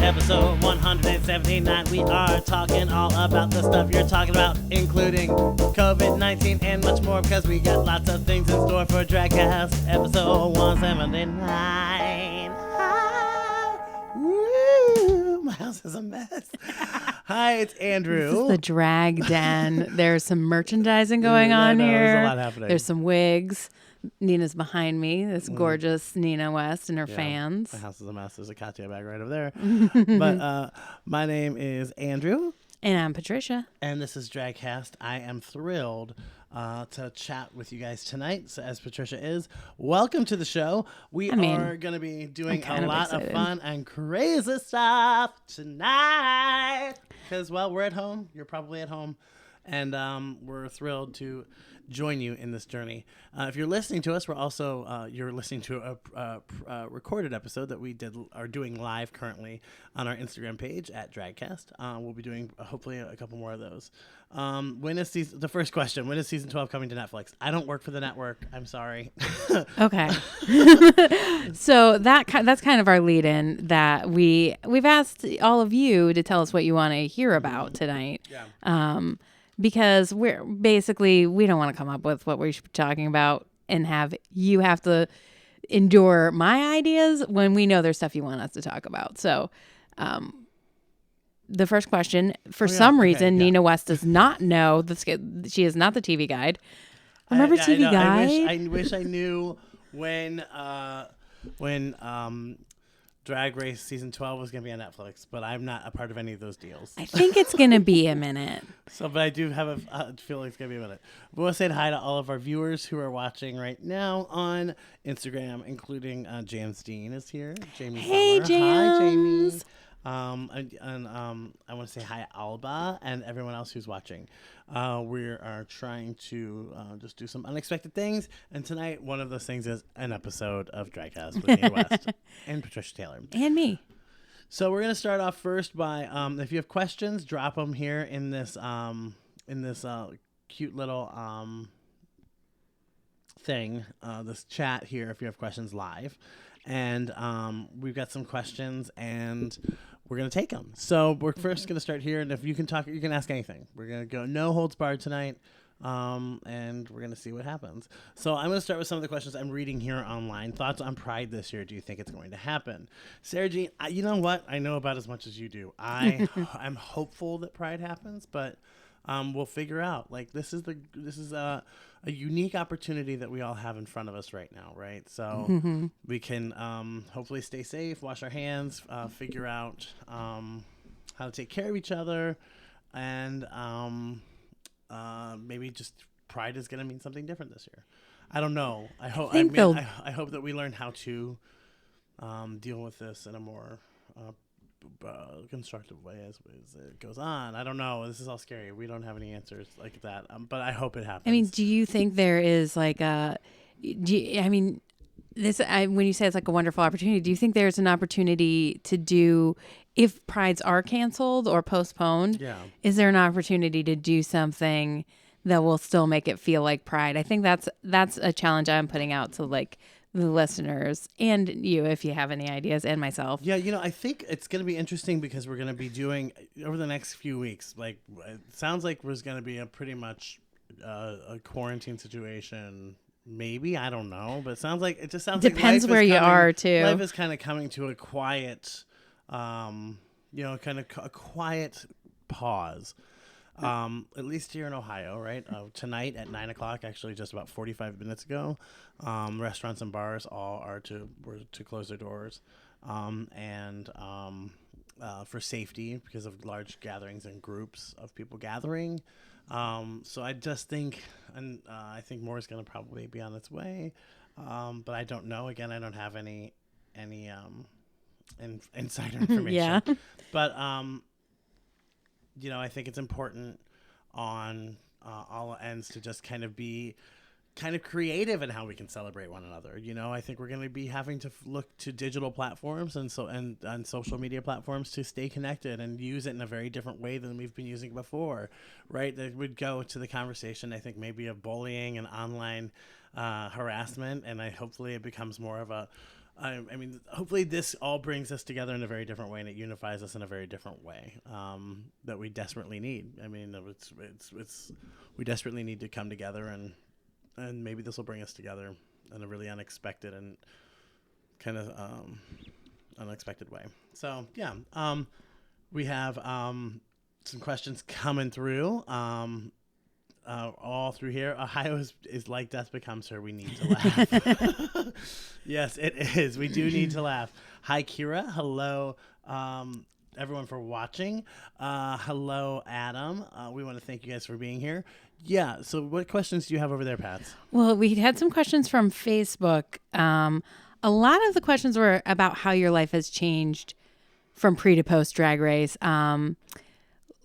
episode 179. We are talking all about the stuff you're talking about, including COVID-19 and much more, because we got lots of things in store for DragCast episode 179. Woo! My house is a mess. Hi, it's Andrew. This is the drag den. There's some merchandising going on here. There's a lot happening. There's some wigs. Nina's behind me. This gorgeous Nina West and her fans. My house is a mess. There's a Katya bag right over there. But my name is Andrew. And I'm Patricia. And this is DragCast. I am thrilled to chat with you guys tonight. So as Patricia is, welcome to the show. We are going to be doing a lot of fun and crazy stuff tonight. Because, well, we're at home. You're probably at home. And we're thrilled to join you in this journey. If you're listening to us, we're also you're listening to a recorded episode that we are doing live currently on our Instagram page at DragCast. We'll be doing hopefully a couple more of those. When is the first question? When is season 12 coming to Netflix? I don't work for the network. I'm sorry. Okay. So that's kind of our lead-in that we've asked all of you to tell us what you want to hear about tonight. Yeah. Because we don't want to come up with what we should be talking about and you have to endure my ideas when we know there's stuff you want us to talk about. So the first question, for some reason, Nina West does not know. She is not the TV Guide. Remember TV Guide? I wish I knew when Drag Race season 12 was going to be on Netflix, but I'm not a part of any of those deals. I think it's going to be a minute. But I do have a feeling it's going to be a minute. We want to say hi to all of our viewers who are watching right now on Instagram, including James Dean is here. Jamie Hey, Summer. James. Hi, Jamie. I want to say hi, Alba, and everyone else who's watching. We are trying to just do some unexpected things, and tonight one of those things is an episode of DragCast with Nina West and Patricia Taylor and me. So we're gonna start off first by if you have questions, drop them here in this cute little thing, this chat here. If you have questions live, and we've got some questions and we're going to take them. So we're first going to start here, and if you can talk, you can ask anything. We're going to go no holds barred tonight, and we're going to see what happens. So I'm going to start with some of the questions I'm reading here online. Thoughts on Pride this year? Do you think it's going to happen? Sarah Jean, you know what? I know about as much as you do. I'm hopeful that Pride happens, but we'll figure out. Like this is a unique opportunity that we all have in front of us right now, right? So we can hopefully stay safe, wash our hands, figure out how to take care of each other, and maybe just Pride is going to mean something different this year. I don't know. I hope that we learn how to deal with this in a more constructive way as it goes on. I don't know. This is all scary. We don't have any answers like that. But I hope it happens. I mean, do you think there is like when you say it's like a wonderful opportunity, do you think there's an opportunity to do, if Prides are canceled or postponed, is there an opportunity to do something that will still make it feel like Pride? I think that's a challenge I'm putting out to like the listeners and you, if you have any ideas, and myself. Yeah, I think it's going to be interesting because we're going to be doing over the next few weeks. Like, it sounds like there's going to be a pretty much a quarantine situation. Maybe, I don't know, but it sounds like depends where you are too. Life is kind of coming to a quiet, kind of a quiet pause. At least here in Ohio, right? Tonight at 9:00, actually just about 45 minutes ago, restaurants and bars all were to close their doors, and for safety because of large gatherings and groups of people gathering. So I just think, and I think more is going to probably be on its way, but I don't know. Again, I don't have any insider information. Yeah. But I think it's important on all ends to just kind of be kind of creative in how we can celebrate one another. I think we're going to be having to look to digital platforms and social media platforms to stay connected and use it in a very different way than we've been using before, right? That would go to the conversation, I think, maybe of bullying and online harassment, and hopefully it becomes more of a I mean, hopefully this all brings us together in a very different way, and it unifies us in a very different way that we desperately need. I mean, we desperately need to come together, and maybe this will bring us together in a really unexpected and kind of unexpected way. So yeah, we have some questions coming through. All through here. Ohio is like death becomes her. We need to laugh. Yes, it is. We do need to laugh. Hi, Kira. Hello, everyone, for watching. Hello, Adam. We want to thank you guys for being here. Yeah, so what questions do you have over there, Pat? Well, we had some questions from Facebook. A lot of the questions were about how your life has changed from pre to post Drag Race.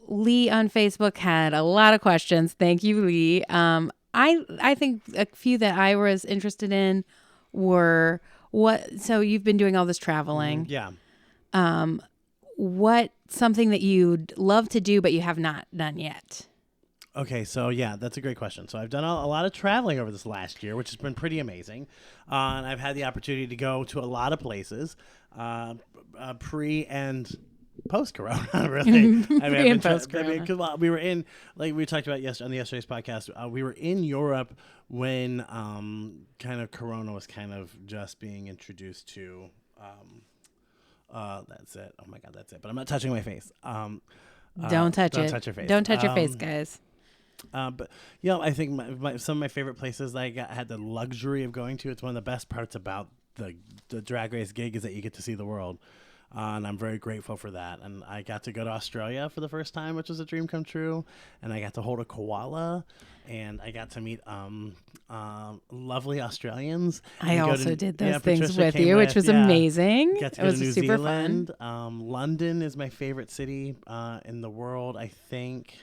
Lee on Facebook had a lot of questions. Thank you, Lee. I think a few that I was interested in were so you've been doing all this traveling. Yeah. What something that you'd love to do but you have not done yet? Okay, so yeah, that's a great question. So I've done a lot of traveling over this last year, which has been pretty amazing. And I've had the opportunity to go to a lot of places, pre and post-corona, really. Pre and post-corona. Because we were in, like we talked about on the yesterday's podcast, we were in Europe when kind of corona was kind of just being introduced to. That's it. Oh my God, that's it. But I'm not touching my face. Don't touch it. Don't touch your face. Don't touch your face, guys. But I think some of my favorite places that I had the luxury of going to. It's one of the best parts about the Drag Race gig is that you get to see the world. And I'm very grateful for that. And I got to go to Australia for the first time, which was a dream come true. And I got to hold a koala, and I got to meet lovely Australians. I also did those things with you, which was amazing. Got to it go was to New super Zealand. fun. London is my favorite city in the world, I think.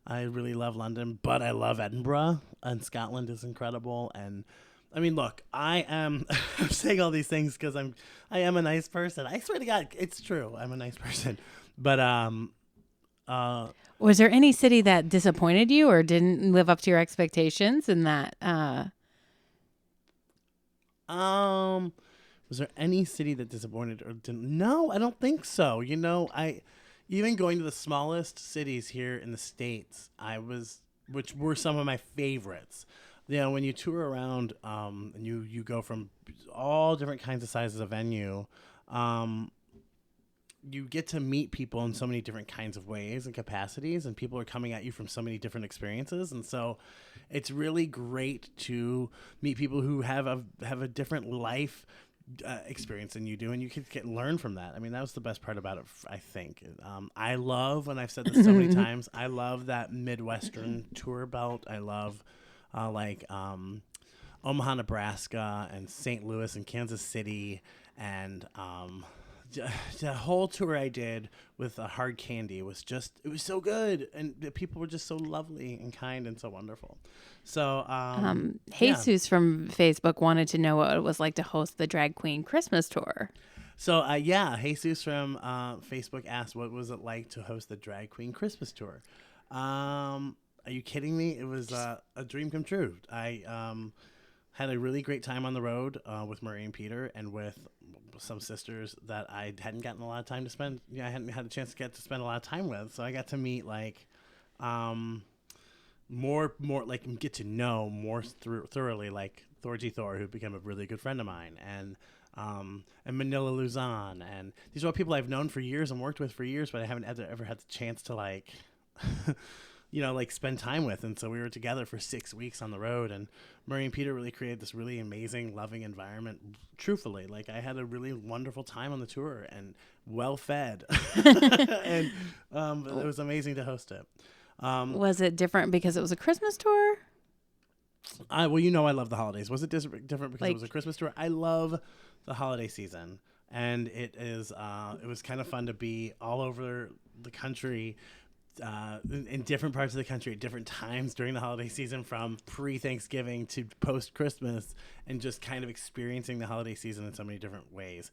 I really love London, but I love Edinburgh, and Scotland is incredible. And I mean, look, I'm saying all these things because I am a nice person. I swear to God, it's true. I'm a nice person. But was there any city that disappointed you or didn't live up to your expectations in that? Was there any city that disappointed or didn't? No, I don't think so. Even going to the smallest cities here in the States, which were some of my favorites. When you tour around and you go from all different kinds of sizes of venue, you get to meet people in so many different kinds of ways and capacities, and people are coming at you from so many different experiences. And so it's really great to meet people who have a different life experience than you do, and you can learn from that. I mean, that was the best part about it, I think. I love, and I've said this so many times, I love that Midwestern tour belt. I love Omaha, Nebraska, and St. Louis and Kansas City, and the whole tour I did with Hard Candy was it was so good, and the people were just so lovely and kind and so wonderful. So Jesus from Facebook wanted to know what it was like to host the Drag Queen Christmas tour. So Jesus from Facebook asked, what was it like to host the Drag Queen Christmas tour? Are you kidding me? It was a dream come true. I had a really great time on the road with Marie and Peter, and with some sisters that I hadn't gotten a lot of time to spend. I hadn't had a chance to spend a lot of time with. So I got to meet more get to know more thoroughly, like Thorgy Thor, who became a really good friend of mine, and Manila Luzon, and these are all people I've known for years and worked with for years, but I haven't ever had the chance to spend time with. And so we were together for 6 weeks on the road, and Murray and Peter really created this really amazing, loving environment. Truthfully, I had a really wonderful time on the tour and well fed, and it was amazing to host it. Was it different because it was a Christmas tour? I love the holidays. Was it different because it was a Christmas tour? I love the holiday season, and it was kind of fun to be all over the country, in different parts of the country at different times during the holiday season, from pre-Thanksgiving to post-Christmas, and just kind of experiencing the holiday season in so many different ways.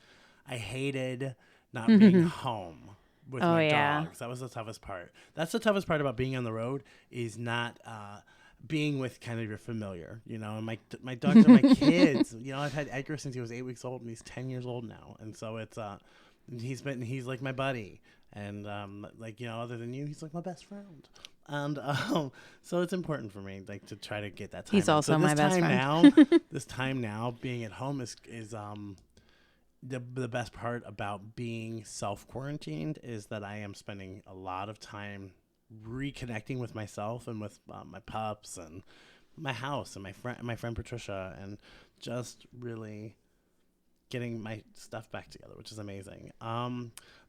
I hated not being home with my dogs. That was the toughest part. That's the toughest part about being on the road, is not being with kind of your familiar, you know, and my dogs are my kids. You know, I've had Edgar since he was 8 weeks old, and he's 10 years old now, and so it's he's like my buddy, and like, you know, other than you, he's like my best friend, and so it's important for me, like, to try to get that time. He's also my best friend. Now, this time now, being at home is the best part about being self-quarantined is that I am spending a lot of time reconnecting with myself and with my pups and my house and my friend Patricia, and just really getting my stuff back together, which is amazing.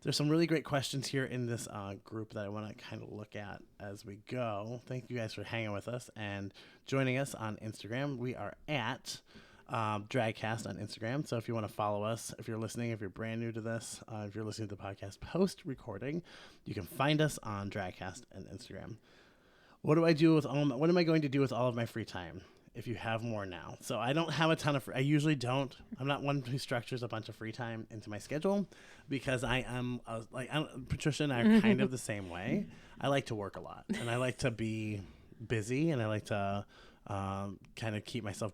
There's some really great questions here in this group that I want to kind of look at as we go. Thank you guys for hanging with us and joining us on Instagram. We are at DragCast on Instagram. So if you want to follow us, if you're listening, if you're brand new to this, if you're listening to the podcast post-recording, you can find us on DragCast and Instagram. What am I going to do with all of my free time? If you have more now. So I don't have a ton of I usually don't. I'm not one who structures a bunch of free time into my schedule, because I am Patricia and I are kind of the same way. I like to work a lot, and I like to be busy, and I like to kind of keep myself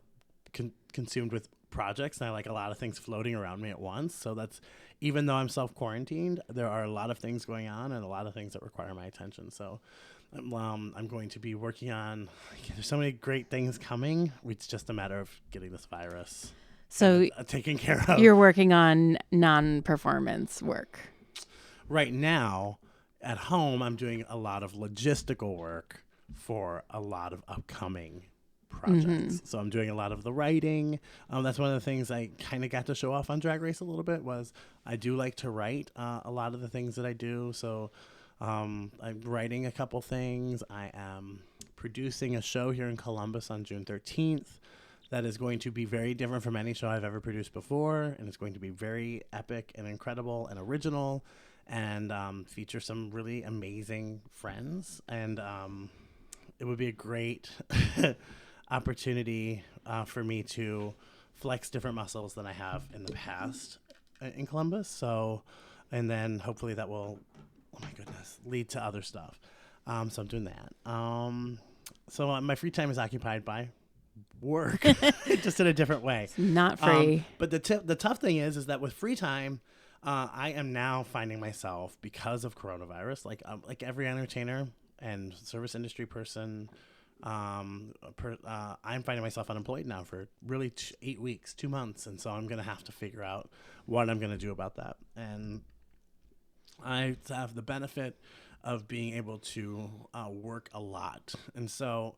consumed with projects, and I like a lot of things floating around me at once. So that's, even though I'm self-quarantined, there are a lot of things going on and a lot of things that require my attention. So I'm going to be working on, there's so many great things coming. It's just a matter of getting this virus taken care of. You're working on non-performance work. Right now, at home, I'm doing a lot of logistical work for a lot of upcoming projects. Mm-hmm. So I'm doing a lot of the writing. That's one of the things I kind of got to show off on Drag Race a little bit, was I do like to write a lot of the things that I do. So I'm writing a couple things. I am producing a show here in Columbus on June 13th that is going to be very different from any show I've ever produced before, and it's going to be very epic and incredible and original, and feature some really amazing friends. And it would be a great opportunity for me to flex different muscles than I have in the past in Columbus. So, and then hopefully that will, oh my goodness, lead to other stuff. So I'm doing that. So my free time is occupied by work, just in a different way. It's not free. But the tough thing is that with free time, I am now finding myself, because of coronavirus, like every entertainer and service industry person, I'm finding myself unemployed now for really 8 weeks, 2 months. And so I'm going to have to figure out what I'm going to do about that. And I have the benefit of being able to work a lot. And so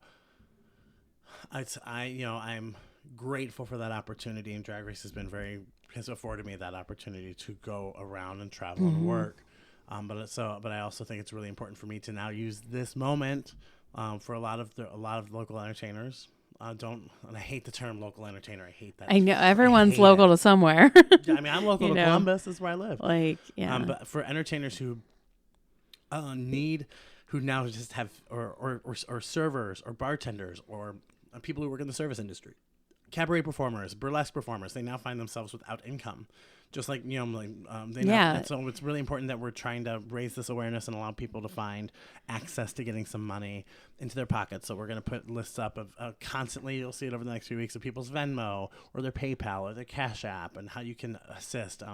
I'm grateful for that opportunity, and Drag Race has afforded me that opportunity to go around and travel and work. But I also think it's really important for me to now use this moment for a lot of local entertainers. And I hate the term local entertainer. I hate that. I know everyone's local to somewhere. Yeah, I mean, I'm local to Columbus. This is where I live. But for entertainers who who now just have or servers or bartenders or people who work in the service industry, cabaret performers, burlesque performers, they now find themselves without income. Just like, and so it's really important that we're trying to raise this awareness and allow people to find access to getting some money into their pockets. So we're going to put lists up of constantly, you'll see it over the next few weeks, of people's Venmo or their PayPal or their Cash App, and how you can assist.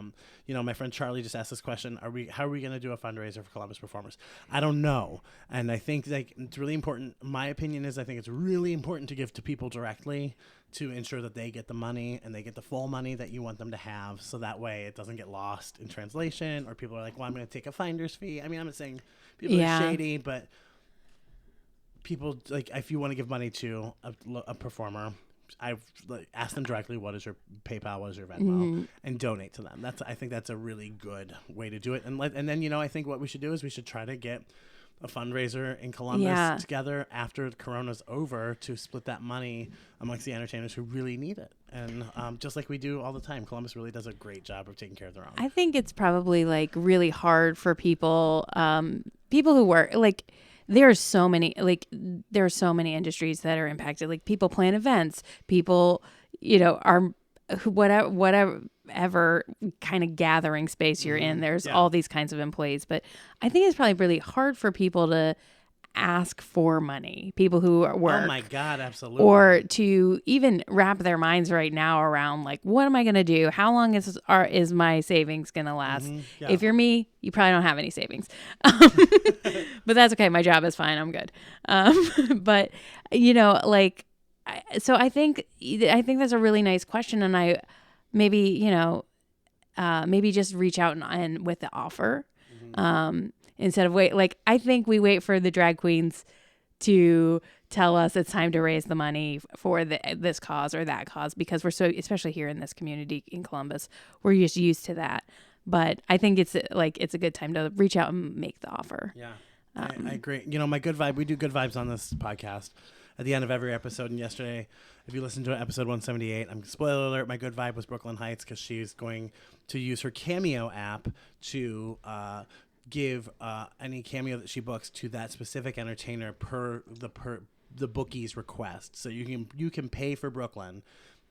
My friend Charlie just asked this question: how are we going to do a fundraiser for Columbus performers? I don't know, and I think it's really important. My opinion is I think it's really important to give to people directly, to ensure that they get the money and they get the full money that you want them to have, so that way it doesn't get lost in translation, or people are like, well, I'm going to take a finder's fee. I mean, I'm not saying people are shady, but people, like, if you want to give money to a performer, I've asked them directly, what is your PayPal, what is your Venmo, and donate to them. I think that's a really good way to do it. And then, I think what we should do is we should try to get a fundraiser in Columbus together after Corona's over, to split that money amongst the entertainers who really need it. And just like we do all the time, Columbus really does a great job of taking care of their own. I think it's probably really hard for people who work, there are so many industries that are impacted. Like, people plan events, people, are whatever kind of gathering space you're in. There's all these kinds of employees, but I think it's probably really hard for people to ask for money, people who work. Oh my God, absolutely. Or to even wrap their minds right now around like, what am I going to do? How long is my savings going to last? Yeah. If you're me, you probably don't have any savings. But that's okay. My job is fine. I'm good. But like, so I think that's a really nice question. And I maybe, maybe just reach out and with the offer. Instead of wait, like I think we wait for the drag queens to tell us it's time to raise the money for this cause or that cause, because we're so, especially here in this community in Columbus, we're just used to that. But I think it's a good time to reach out and make the offer. Yeah, I agree. My good vibe. We do good vibes on this podcast at the end of every episode. And yesterday, if you listen to episode 178, spoiler alert, my good vibe was Brooklyn Heights, because she's going to use her Cameo app to give any cameo that she books to that specific entertainer per the bookie's request. So you can pay for Brooklyn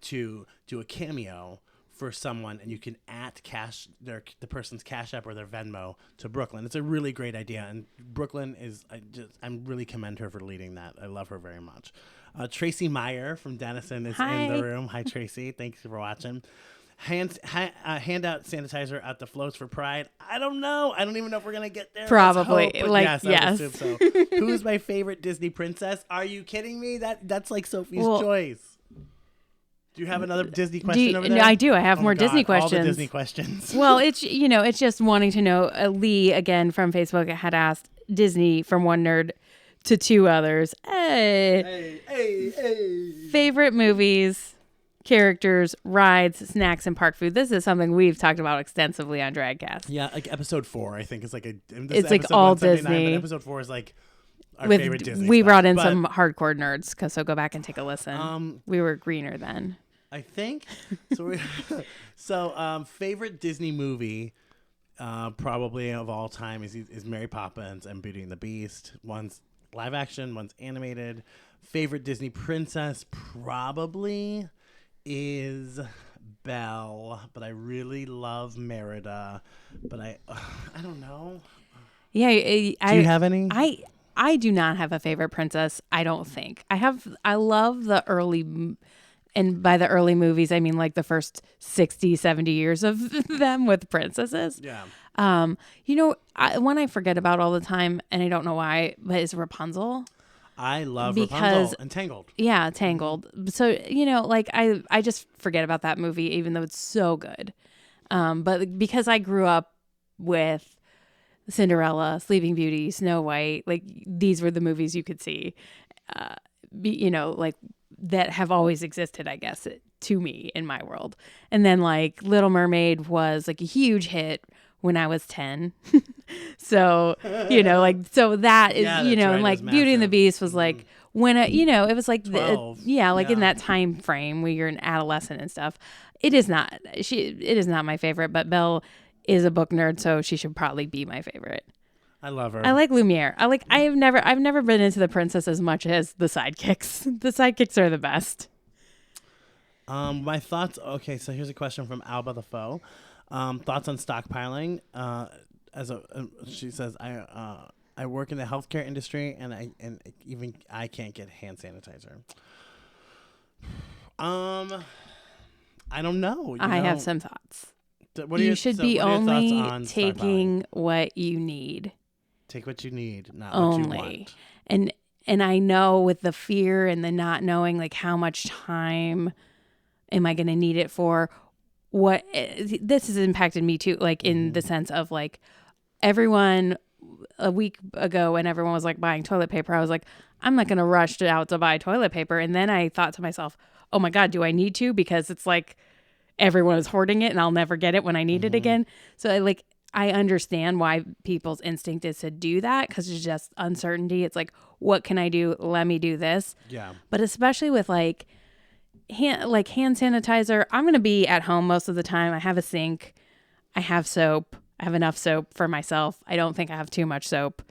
to do a cameo for someone, and you can cash the person's Cash App or their Venmo to Brooklyn. It's a really great idea, and Brooklyn I really commend her for leading that. I love her very much. Tracy Meyer from Denison is in the room. Hi, Tracy. Thanks for watching. Hand out sanitizer at the floats for Pride. I don't know. I don't even know if we're gonna get there. Probably. Yes. Yes. I would assume so. Who's my favorite Disney princess? Are you kidding me? That's like Sophie's choice. Do you have another Disney question over there? No, I do. I have more God, Disney questions. All the Disney questions. Well, it's just wanting to know. Lee again from Facebook had asked Disney from one nerd to two others. Hey. Favorite movies, characters, rides, snacks, and park food. This is something we've talked about extensively on DragCast. Yeah, like episode 4, I think, is like it's like all Disney. But episode 4 is like our favorite Disney. We stuff. brought in some hardcore nerds, so go back and take a listen. We were greener then, I think. So favorite Disney movie, probably of all time is Mary Poppins and Beauty and the Beast. One's live action, one's animated. Favorite Disney princess probably is Belle, but I really love Merida. But I don't know. Yeah, do you have any? I do not have a favorite princess. I don't think I love the early, and by the early movies I mean like the first 60, 70 years of them with princesses. Yeah. One I forget about all the time, and I don't know why, but is Rapunzel. I love Rapunzel and Tangled. Yeah, Tangled. So, I just forget about that movie, even though it's so good. But because I grew up with Cinderella, Sleeping Beauty, Snow White, like these were the movies you could see, that have always existed, I guess, to me in my world. And then like Little Mermaid was like a huge hit when I was 10. So, so that is, and like Beauty and the Beast was like when, it was like, 12. In that time frame where you're an adolescent and stuff. It is not my favorite, but Belle is a book nerd, so she should probably be my favorite. I love her. I like Lumiere. I've never been into the princess as much as the sidekicks. The sidekicks are the best. My thoughts. Okay, so here's a question from Alba the Foe. Thoughts on stockpiling? She says, I work in the healthcare industry, and even I can't get hand sanitizer. I don't know. I have some thoughts. You should be only taking what you need. Take what you need, not only. What you want. And I know with the fear and the not knowing, like how much time am I going to need it for? This has impacted me too, like in the sense of like everyone a week ago when everyone was like buying toilet paper, I was like, I'm not going to rush out to buy toilet paper. And then I thought to myself, oh my God, do I need to? Because it's like everyone is hoarding it and I'll never get it when I need it again. So I understand why people's instinct is to do that, because it's just uncertainty. It's like, what can I do? Let me do this. Yeah. But especially with hand sanitizer, I'm going to be at home most of the time. I have a sink. I have soap. I have enough soap for myself. I don't think I have too much soap.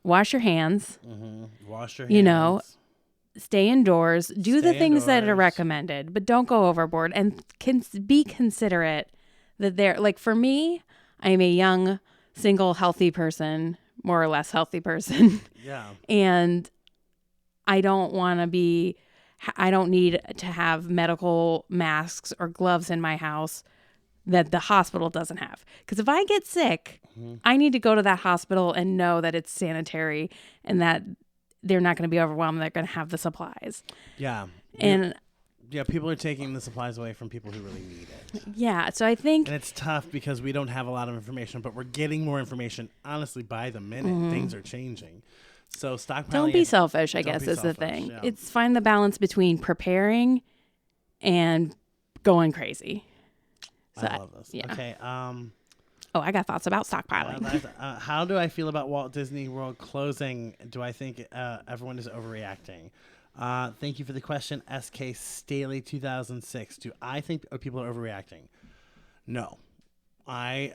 Wash your hands. Wash your hands. Stay indoors. Do the things that are recommended, but don't go overboard, and be considerate that for me, I am a young, single, healthy person more or less healthy person. Yeah. And I don't need to have medical masks or gloves in my house that the hospital doesn't have. Because if I get sick, I need to go to that hospital and know that it's sanitary and that they're not going to be overwhelmed. They're going to have the supplies. Yeah. And yeah, people are taking the supplies away from people who really need it. yeah, so I think... And it's tough because we don't have a lot of information, but we're getting more information, honestly, by the minute. Things are changing. So stockpiling... Don't be selfish, I guess, is the thing. Yeah. It's find the balance between preparing and going crazy. So I love this. Yeah. Okay. I got thoughts about stockpiling. How do I feel about Walt Disney World closing? Do I think everyone is overreacting? Thank you for the question, SK Staley 2006. Do I think people are overreacting? No. I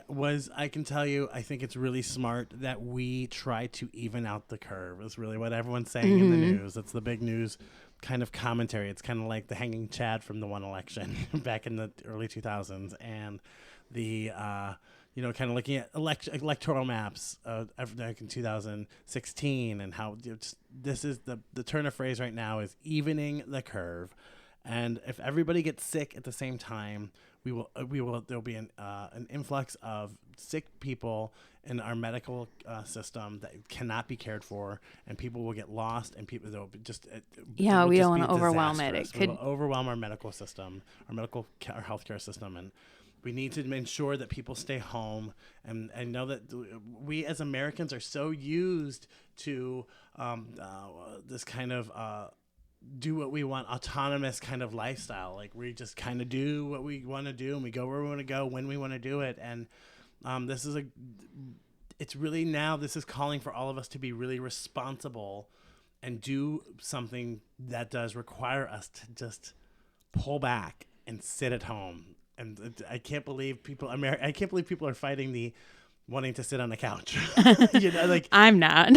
can tell you, I think it's really smart that we try to even out the curve. Is really what everyone's saying in the news. It's the big news kind of commentary. It's kind of like the hanging Chad from the one election back in the early 2000s, and the kind of looking at electoral maps like in 2016, and how this is the turn of phrase right now is evening the curve. And if everybody gets sick at the same time, there'll be an influx of sick people in our medical system that cannot be cared for, and people will get lost, and people they'll be just we don't want to overwhelm it. It could overwhelm our medical system, our healthcare system, and we need to ensure that people stay home. And I know that we as Americans are so used to this kind of do what we want, autonomous kind of lifestyle. Like we just kind of do what we want to do, and we go where we want to go when we want to do it. And this is calling for all of us to be really responsible and do something that does require us to just pull back and sit at home. And I can't believe people are fighting the wanting to sit on the couch. I'm not.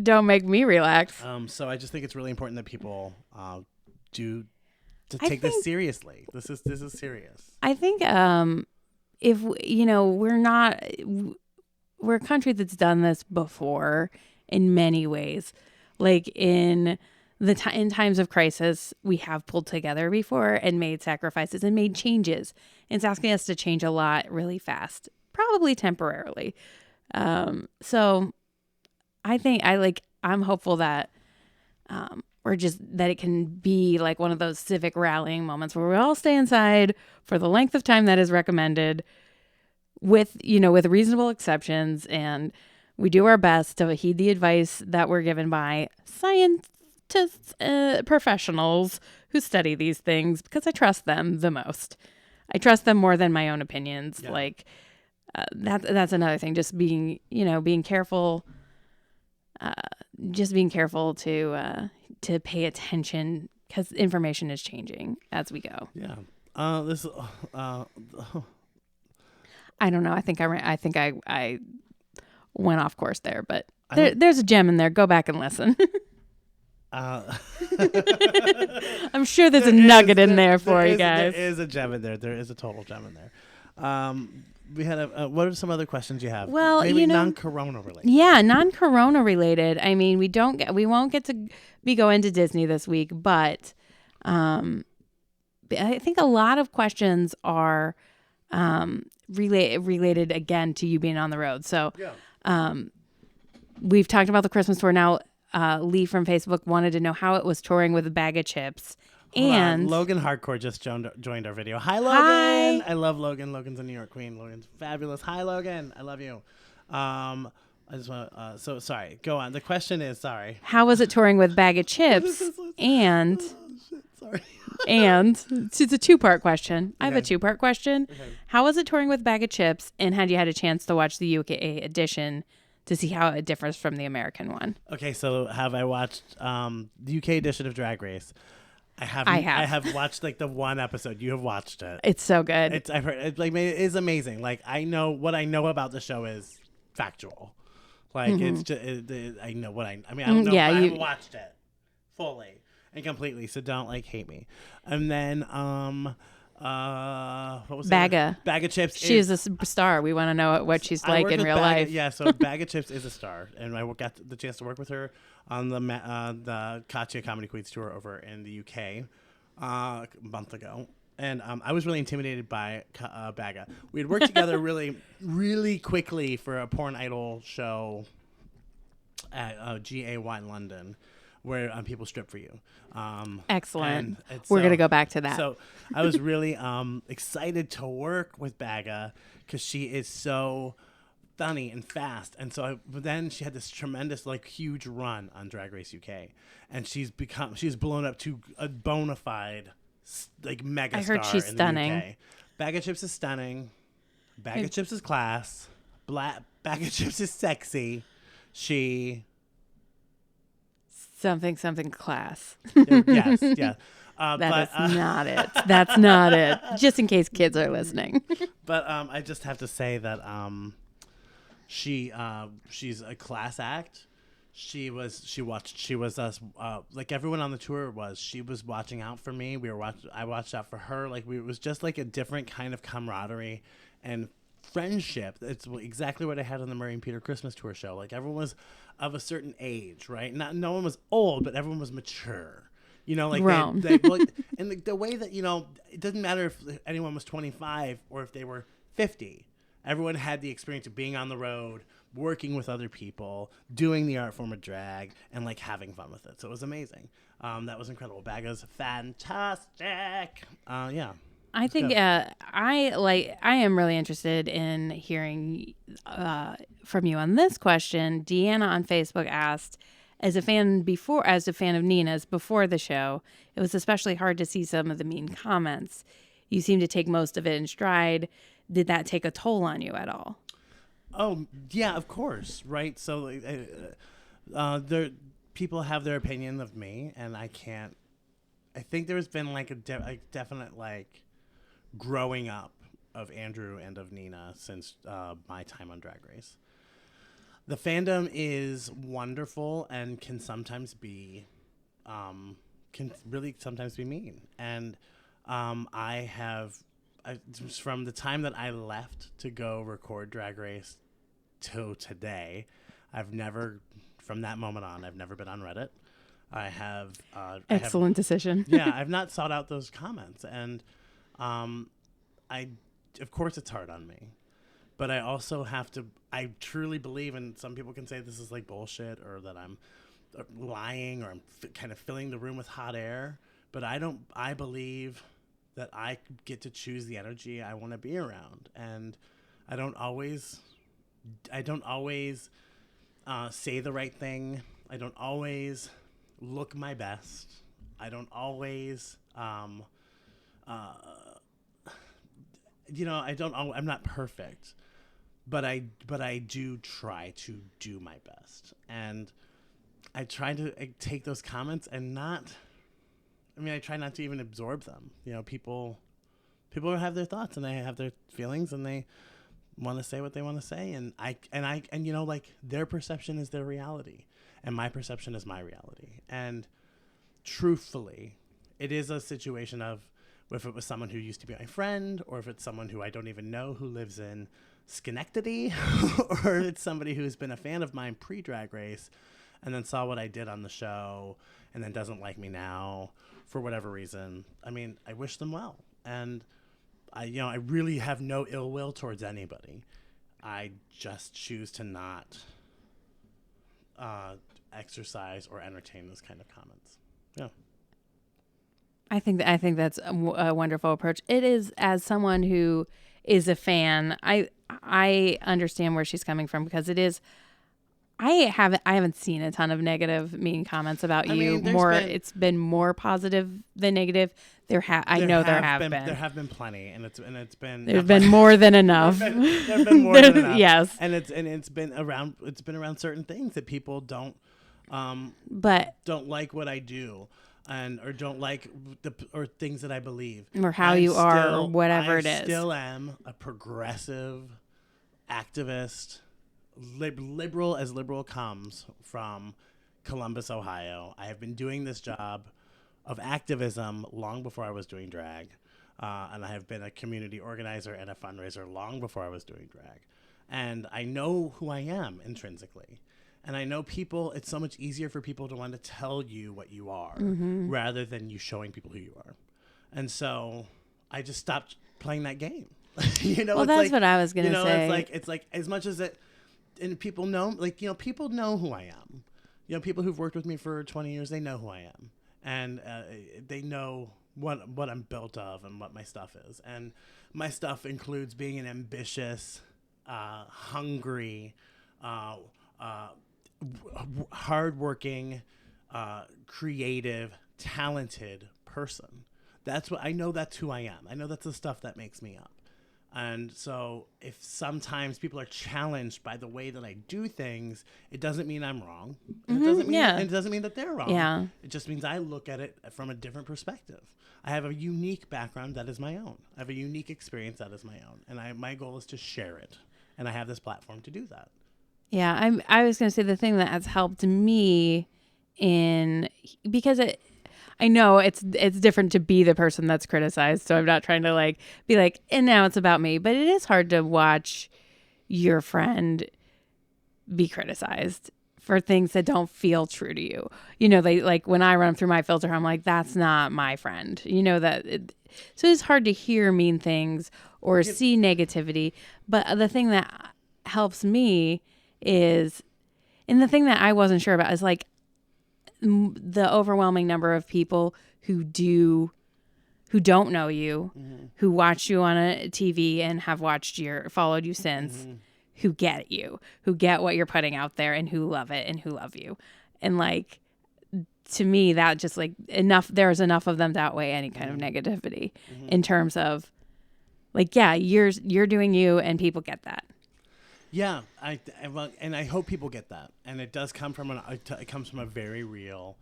Don't make me relax. So I just think it's really important that people take this seriously. This is serious. I think if we're a country that's done this before in many ways. Like in times of crisis, we have pulled together before and made sacrifices and made changes. And it's asking us to change a lot really fast, probably temporarily. So I think I'm hopeful that that it can be like one of those civic rallying moments where we all stay inside for the length of time that is recommended with reasonable exceptions, and we do our best to heed the advice that we're given by scientists, professionals who study these things, because I trust them the most. I trust them more than my own opinions. Yeah. That's another thing. Just being careful. Just being careful to pay attention, because information is changing as we go. Yeah. I don't know. I think I went off course there, but there's a gem in there. Go back and listen. I'm sure there's a nugget in there for you guys. There is a gem in there. There is a total gem in there. We had what are some other questions you have? Well, maybe non-corona related. Yeah, non-corona related. I mean, we won't get to be going to Disney this week, but I think a lot of questions are related again to you being on the road. So, we've talked about the Christmas tour. Now, Lee from Facebook wanted to know how it was touring with a bag of chips. And Logan Hardcore just joined our video. Hi, Logan. Hi. I love Logan. Logan's a New York queen. Logan's fabulous. Hi, Logan. I love you. I just want so sorry. Go on. The question is, sorry. How was it touring with bag of chips? And sorry. And it's a two-part question. I have a two-part question. Okay. How was it touring with bag of chips? And had you had a chance to watch the UK edition to see how it differs from the American one? Okay, so have I watched the UK edition of Drag Race? I have. I have watched the one episode. You have watched it. It's so good. I've heard it is amazing. I know what I know about the show is factual. It's just I know what I mean. I don't know. Yeah, I haven't watched it fully and completely, so don't hate me. And then What was Bagga. it? Bag of Chips. She is a star. We want to know what she's I like worked in with real life. Yeah, so Bag of Chips is a star, and I got the chance to work with her on the Katya Comedy Queens tour over in the UK a month ago. And I was really intimidated by Bagga. We had worked together really, really quickly for a Porn Idol show at GAY in London, where people strip for you. Excellent. We're going to go back to that. So I was really excited to work with Bagga because she is so funny and fast. And so but then she had this tremendous, like, huge run on Drag Race UK. And she's blown up to a bona fide, like, mega star. I heard she's stunning. The UK. Bag of Chips is stunning. Bag of Chips is class. Bag of Chips is sexy. Something class. Yes, yeah. That's not it. That's not it. Just in case kids are listening. But I just have to say that she's a class act. She was us like everyone on the tour was. She was watching out for me. I watched out for her. Like it was just like a different kind of camaraderie and friendship. It's exactly what I had on the Murray and Peter Christmas tour show. Like everyone was of a certain age, right? No one was old, but everyone was mature. You know, like and the way that, you know, it doesn't matter if anyone was 25 or if they were 50. Everyone had the experience of being on the road, working with other people, doing the art form of drag, and like having fun with it. So it was amazing. That was incredible. Bagga's fantastic. Yeah. I think I am really interested in hearing from you on this question. Deanna on Facebook asked, as a fan of Nina's before the show, it was especially hard to see some of the mean comments. You seem to take most of it in stride. Did that take a toll on you at all? Oh yeah, of course, right? So people have their opinion of me, and I can't. I think there's been like a definite like growing up of Andrew and of Nina since my time on Drag Race. The fandom is wonderful and can sometimes be mean. And from the time that I left to go record Drag Race till today, from that moment on, I've never been on Reddit. Excellent decision. Yeah, I've not sought out those comments, and of course it's hard on me, but I also have to. I truly believe, and some people can say this is like bullshit or that I'm lying or I'm kind of filling the room with hot air, but I don't. I believe that I get to choose the energy I want to be around, and I don't always say the right thing. I don't always look my best. I don't always, I'm not perfect, but I do try to do my best. And I try to take those comments and I try not to even absorb them. You know, people have their thoughts and they have their feelings and they want to say what they want to say. And their perception is their reality and my perception is my reality. And truthfully, it is a situation of if it was someone who used to be my friend or if it's someone who I don't even know who lives in Schenectady or it's somebody who's been a fan of mine pre-Drag Race and then saw what I did on the show and then doesn't like me now for whatever reason. I mean, I wish them well. And I really have no ill will towards anybody. I just choose to not exercise or entertain those kind of comments. Yeah. I think that's a wonderful approach. It is, as someone who is a fan, I understand where she's coming from because it is. I haven't seen a ton of negative, mean comments about you. It's been more positive than negative. There have been. There have been plenty, and it's been. There's been more than enough. There've been more than enough. Yes, and it's been around certain things that people don't like what I do, or don't like or things that I believe, or how you are, or whatever it is. I still am a progressive activist. Liberal as liberal comes from Columbus, Ohio. I have been doing this job of activism long before I was doing drag. and I have been a community organizer and a fundraiser long before I was doing drag. And I know who I am intrinsically. And I know people, it's so much easier for people to want to tell you what you are rather than you showing people who you are. And so I just stopped playing that game. Well, that's what I was going to say. It's like as much as it, and people know, people know who I am. People who've worked with me for 20 years, they know who I am. And they know what I'm built of and what my stuff is. And my stuff includes being an ambitious, hungry, hardworking, creative, talented person. That's what I know. That's who I am. I know that's the stuff that makes me up. And so if sometimes people are challenged by the way that I do things, it doesn't mean I'm wrong. And it doesn't mean that they're wrong. Yeah. It just means I look at it from a different perspective. I have a unique background that is my own. I have a unique experience that is my own. And my goal is to share it. And I have this platform to do that. Yeah, I was going to say the thing that has helped me because I know it's different to be the person that's criticized. So I'm not trying to be like, and now it's about me. But it is hard to watch your friend be criticized for things that don't feel true to you. They when I run through my filter, I'm like, that's not my friend. So it's hard to hear mean things or see negativity. But the thing that helps me is, and the thing that I wasn't sure about is the overwhelming number of people who don't know you, who watch you on a TV and have followed you since, who get you, who get what you're putting out there and who love it and who love you. And to me, that just there's enough of them to outweigh any kind of negativity in terms of you're doing you and people get that. Yeah, and I hope people get that. And it does come from it comes from a very real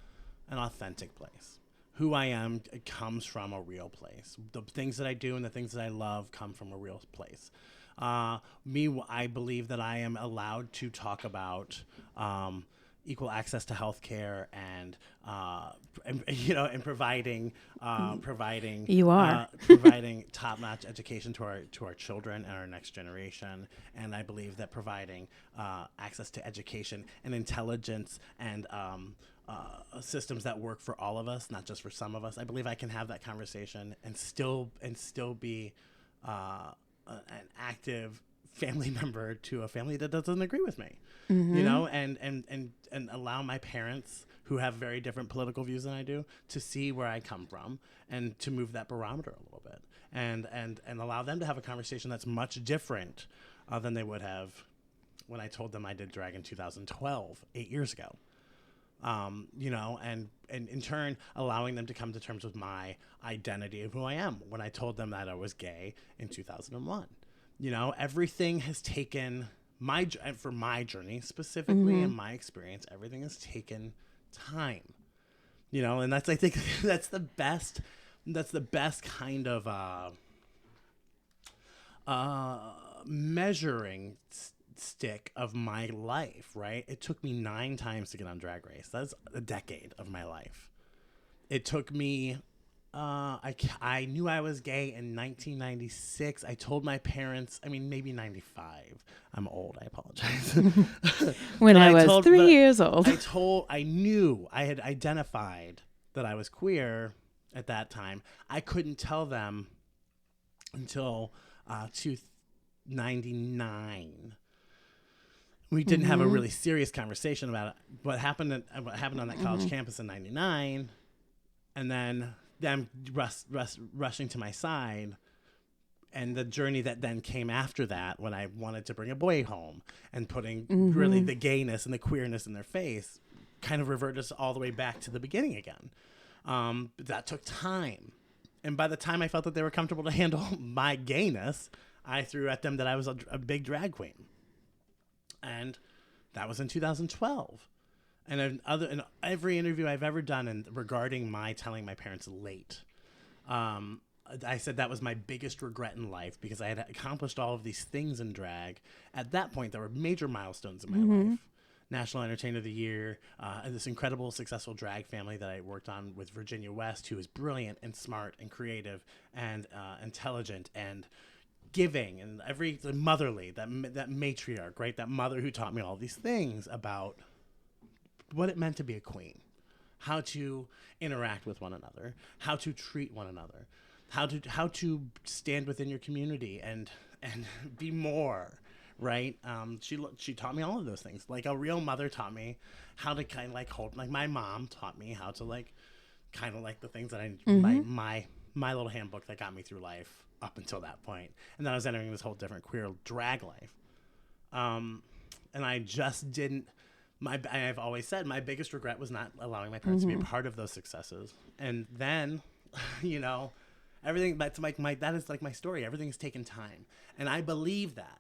and authentic place. Who I am, it comes from a real place. The things that I do and the things that I love come from a real place. I believe that I am allowed to talk about equal access to healthcare and providing you are providing top-notch education to our children and our next generation. And I believe that providing access to education and intelligence and systems that work for all of us, not just for some of us. I believe I can have that conversation and still be an active family member to a family that doesn't agree with me, and allow my parents, who have very different political views than I do, to see where I come from and to move that barometer a little bit, and allow them to have a conversation that's much different than they would have when I told them I did drag in 2012, 8 years ago. And in turn, allowing them to come to terms with my identity of who I am when I told them that I was gay in 2001. Everything has taken for my journey specifically in my experience, everything has taken time, and that's, I think that's the best kind of measuring stick of my life, right? It took me 9 times to get on Drag Race. That's a decade of my life. It took me I knew I was gay in 1996. I told my parents, maybe 95. I'm old, I apologize. When I was 3 years old. I knew I had identified that I was queer at that time. I couldn't tell them until 1999. We didn't have a really serious conversation about it. What happened on that college campus in 99, and then them rushing to my side, and the journey that then came after that, when I wanted to bring a boy home and putting really the gayness and the queerness in their face, kind of reverted us all the way back to the beginning again. But that took time. And by the time I felt that they were comfortable to handle my gayness, I threw at them that I was a big drag queen. And that was in 2012. And in every interview I've ever done regarding my telling my parents late, I said that was my biggest regret in life, because I had accomplished all of these things in drag. At that point, there were major milestones in my life. National Entertainer of the Year, and this incredible, successful drag family that I worked on with Virginia West, who is brilliant and smart and creative and intelligent and giving and motherly, that matriarch, right? That mother who taught me all these things about what it meant to be a queen, how to interact with one another, how to treat one another, how to stand within your community and be more, right? She taught me all of those things. Like a real mother taught me how to kind of like hold, like my mom taught me how to like kind of like the things that my little handbook that got me through life up until that point. And then I was entering this whole different queer drag life. And I just didn't, I've always said my biggest regret was not allowing my parents to be a part of those successes. And then, you know, everything, that's like that is like my story. Everything's taken time. And I believe that.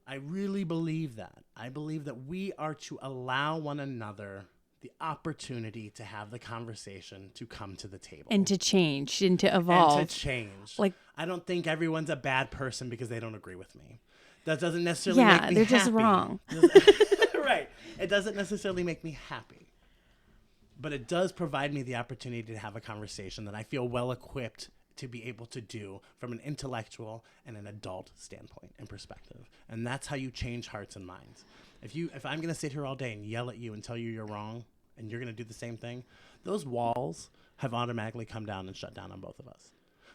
I really believe that. I believe that we are to allow one another the opportunity to have the conversation, to come to the table. And to change, and to evolve. And to change. Like, I don't think everyone's a bad person because they don't agree with me. That doesn't necessarily make me happy. Yeah, they're just wrong. Right. It doesn't necessarily make me happy. But it does provide me the opportunity to have a conversation that I feel well equipped to be able to do from an intellectual and an adult standpoint and perspective. And that's how you change hearts and minds. If I'm going to sit here all day and yell at you and tell you you're wrong and you're going to do the same thing, those walls have automatically come down and shut down on both of us.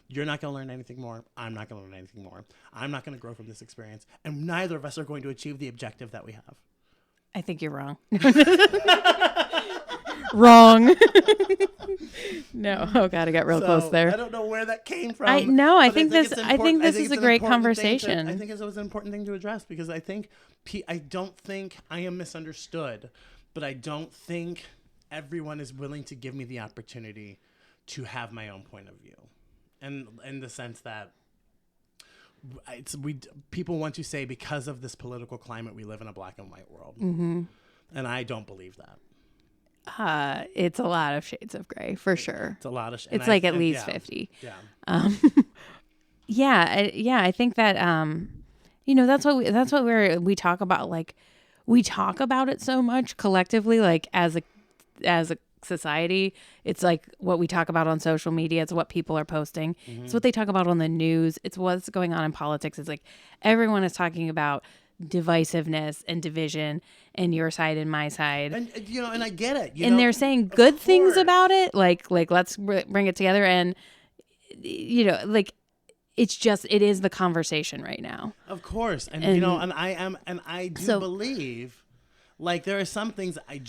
You're not going to learn anything more. I'm not going to learn anything more. I'm not going to grow from this experience. And neither of us are going to achieve the objective that we have. I think you're wrong. Wrong. No. Oh God, I got real close there. I don't know where that came from. I think this is a great conversation. I think it was an important thing to address because I don't think I am misunderstood, but I don't think everyone is willing to give me the opportunity to have my own point of view. And in the sense that people want to say because of this political climate, we live in a black and white world. Mm-hmm. And I don't believe that. It's a lot of shades of gray for sure. It's a lot of. It's like at least 50. Yeah. I think that that's what we talk about. Like we talk about it so much collectively, like as a society. It's like what we talk about on social media. It's what people are posting. Mm-hmm. It's what they talk about on the news. It's what's going on in politics. It's like everyone is talking about divisiveness and division and your side and my side, and and I get it, they're saying good things about it, like let's bring it together, and like it is the conversation right now, of course, and I do believe like there are some things I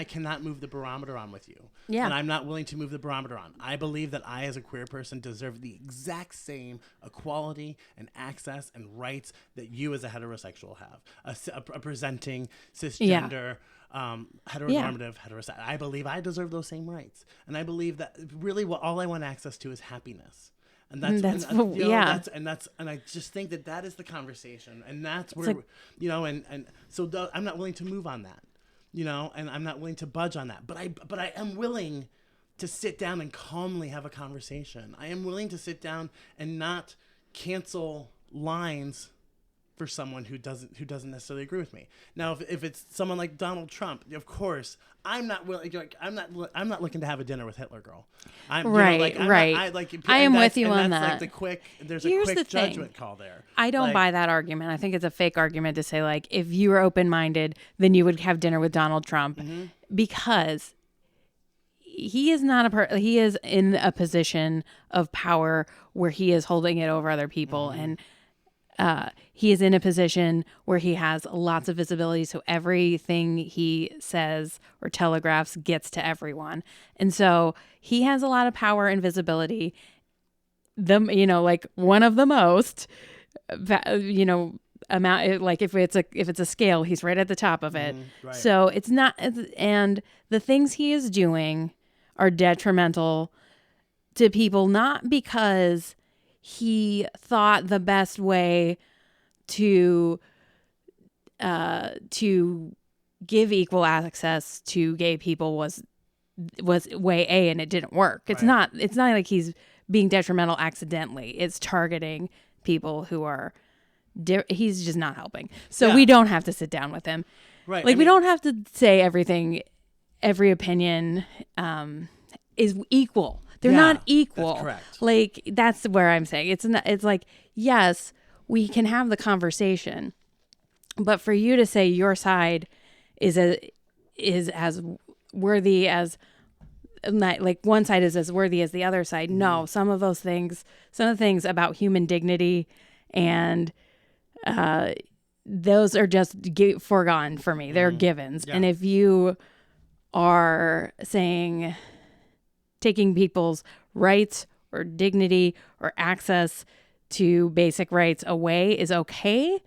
cannot move the barometer on with you. Yeah. And I'm not willing to move the barometer on. I believe that I, as a queer person, deserve the exact same equality and access and rights that you as a heterosexual have. A presenting cisgender, heteronormative, heterosexual. I believe I deserve those same rights. And I believe that really all I want access to is happiness. And and I just think that is the conversation, and that's where so I'm not willing to move on that, and I'm not willing to budge on that. But I am willing to sit down and calmly have a conversation. I am willing to sit down and not cancel lines for someone who doesn't necessarily agree with me. Now, if it's someone like Donald Trump, of course, I'm not willing. I'm not looking to have a dinner with Hitler Girl. I am with you on that. There's a quick judgment call there. I don't buy that argument. I think it's a fake argument to say like if you were open-minded, then you would have dinner with Donald Trump, because he is he is in a position of power where he is holding it over other people, and he is in a position where he has lots of visibility, so everything he says or telegraphs gets to everyone. And so he has a lot of power and visibility. Like one of the most, amount, like if it's a scale, he's right at the top of it. Right. So it's not, and the things he is doing are detrimental to people, not because he thought the best way to give equal access to gay people was way A, and it didn't work. It's not like he's being detrimental accidentally. It's targeting people who are he's just not helping. So we don't have to sit down with him. Right. Like, we don't have to say every opinion is equal. They're not equal. That's correct. Like, that's where I'm saying it's like, yes, we can have the conversation, but for you to say your side is as worthy as, not, like, one side is as worthy as the other side. No, some of the things about human dignity and those are just foregone for me. They're givens. Yeah. And if you are saying taking people's rights or dignity or access to basic rights away is okay,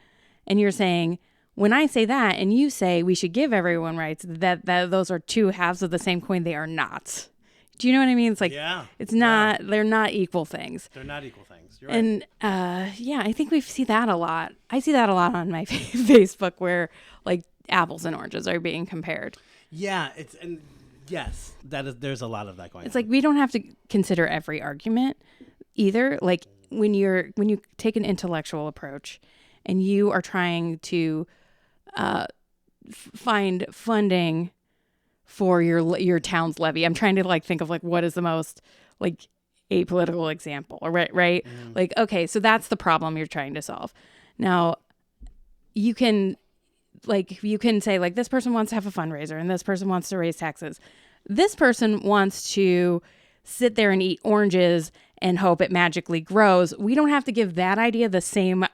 and you're saying, when I say that and you say we should give everyone rights, that those are two halves of the same coin, they are not. Do you know what I mean? It's like, it's not, they're not equal things. They're not equal things. You're right. And I think we see that a lot. I see that a lot on my Facebook, where like apples and oranges are being compared. Yeah, yes, there's a lot of that going on. It's like, we don't have to consider every argument either. Like, when you take an intellectual approach and you are trying to find funding for your town's levy. I'm trying to like think of like what is the most like apolitical example, right? Mm. Like, okay, so that's the problem you're trying to solve. Now, you can say like, this person wants to have a fundraiser and this person wants to raise taxes. This person wants to sit there and eat oranges and hope it magically grows. We don't have to give that idea the same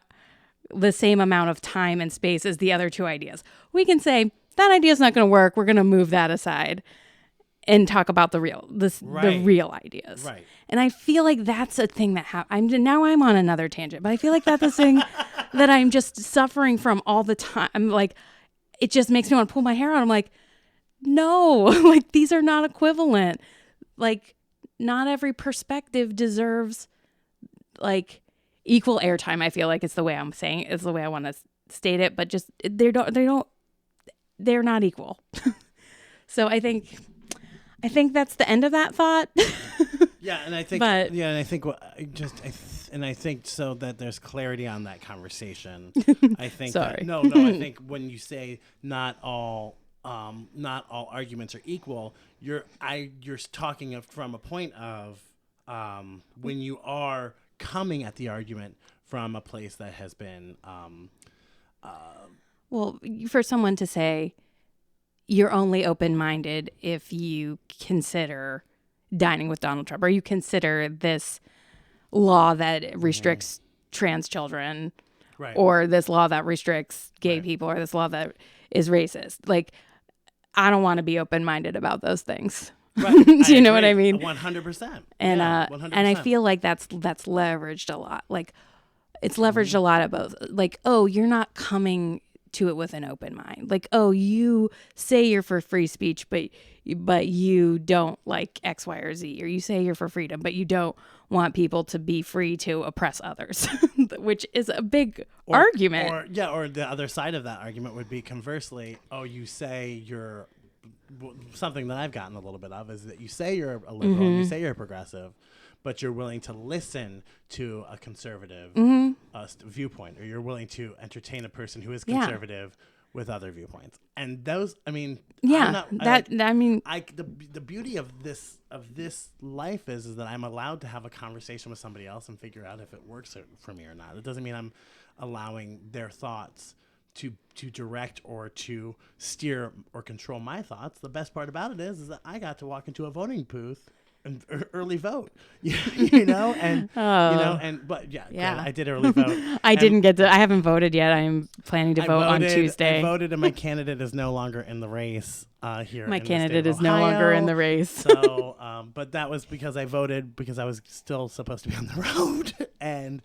amount of time and space as the other two ideas. We can say that idea is not going to work. We're going to move that aside and talk about the real ideas. Right. And I feel like that's a thing that now I'm on another tangent, but I feel like that's a thing that I'm just suffering from all the time. I'm like, it just makes me want to pull my hair out. I'm like, no, like, these are not equivalent. Like, not every perspective deserves like equal airtime. I feel like it's the way I'm saying it, it's the way I want to state it, but just they're not equal. So I think that's the end of that thought. Yeah, and I think I think so that there's clarity on that conversation. I think Sorry. I think when you say not all arguments are equal, you're talking from a point of when you are coming at the argument from a place that has been well, for someone to say you're only open-minded if you consider dining with Donald Trump, or you consider this law that restricts trans children, right, or this law that restricts gay people, or this law that is racist. Like, I don't want to be open-minded about those things. Right. Do you know what I mean? 100%. And 100%. And I feel like that's leveraged a lot. Like, it's leveraged a lot of both. Like, oh, you're not coming to it with an open mind. Like, oh, you say you're for free speech, but you don't like X, Y, or Z. Or you say you're for freedom, but you don't want people to be free to oppress others, which is a big argument. Or the other side of that argument would be conversely, oh, you say you're something that I've gotten a little bit of is that you say you're a liberal, and you say you're a progressive, but you're willing to listen to a conservative viewpoint, or you're willing to entertain a person who is conservative with other viewpoints. And those, I mean, the beauty of this life is that I'm allowed to have a conversation with somebody else and figure out if it works for me or not. It doesn't mean I'm allowing their thoughts to direct or to steer or control my thoughts. The best part about it is that I got to walk into a voting booth and early vote, I did early vote. I haven't voted yet. I'm planning to vote on Tuesday. I voted, and my candidate is no longer in the race here. My candidate is no longer in the race. So, but that was because I voted because I was still supposed to be on the road, and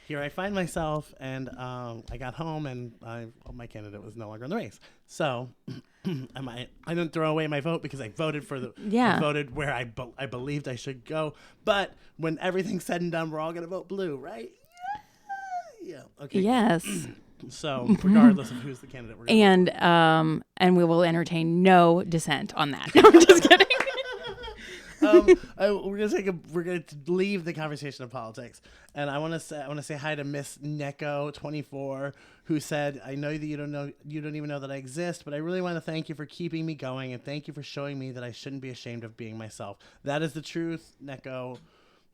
here I find myself, and I got home, and my candidate was no longer in the race. So I didn't throw away my vote because I voted I voted where I believed I should go. But when everything's said and done, we're all gonna vote blue, right? Yeah. Okay. Yes. So regardless of who's the candidate, we're gonna and we will entertain no dissent on that. No, I'm just kidding. We're gonna leave the conversation of politics, and I want to say hi to Miss Neko24, who said, "I know that you don't even know that I exist, but I really want to thank you for keeping me going, and thank you for showing me that I shouldn't be ashamed of being myself." That is the truth, Neko.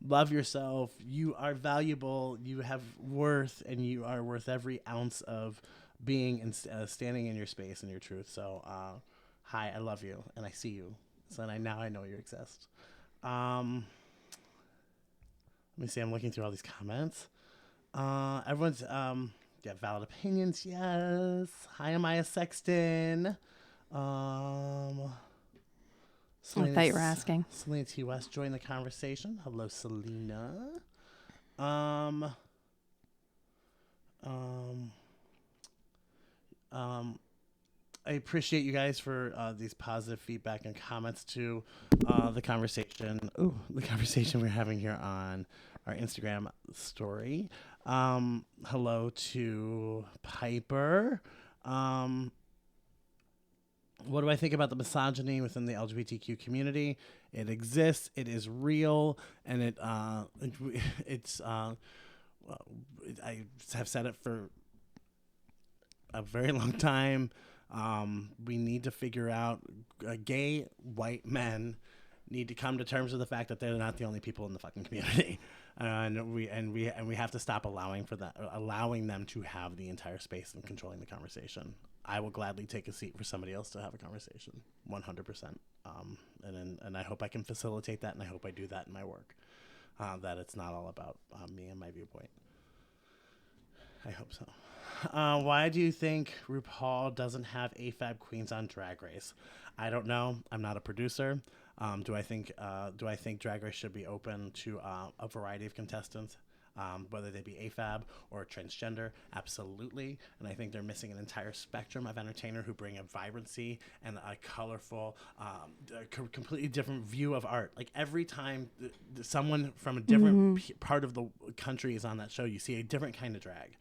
Love yourself. You are valuable. You have worth, and you are worth every ounce of being and standing in your space and your truth. So, hi, I love you, and I see you. So now I know you exist. Let me see. I'm looking through all these comments. Everyone's valid opinions. Yes. Hi, Amaya Sexton. I thought you were asking. Selena T. West joined the conversation. Hello, Selena. I appreciate you guys for these positive feedback and comments to the conversation. Ooh, the conversation we're having here on our Instagram story. Hello to Piper. What do I think about the misogyny within the LGBTQ community? It exists. It is real, and it's. I have said it for a very long time. We need to figure out. Gay white men need to come to terms with the fact that they're not the only people in the fucking community, and we have to stop allowing them to have the entire space and controlling the conversation. I will gladly take a seat for somebody else to have a conversation, 100%. And I hope I can facilitate that, and I hope I do that in my work. That it's not all about me and my viewpoint. I hope so. Why do you think RuPaul doesn't have AFAB queens on Drag Race? I don't know. I'm not a producer. Do I think Drag Race should be open to a variety of contestants? Whether they be AFAB or transgender, absolutely. And I think they're missing an entire spectrum of entertainer who bring a vibrancy and a colorful, completely different view of art. Like every time someone from a different part of the country is on that show, you see a different kind of drag.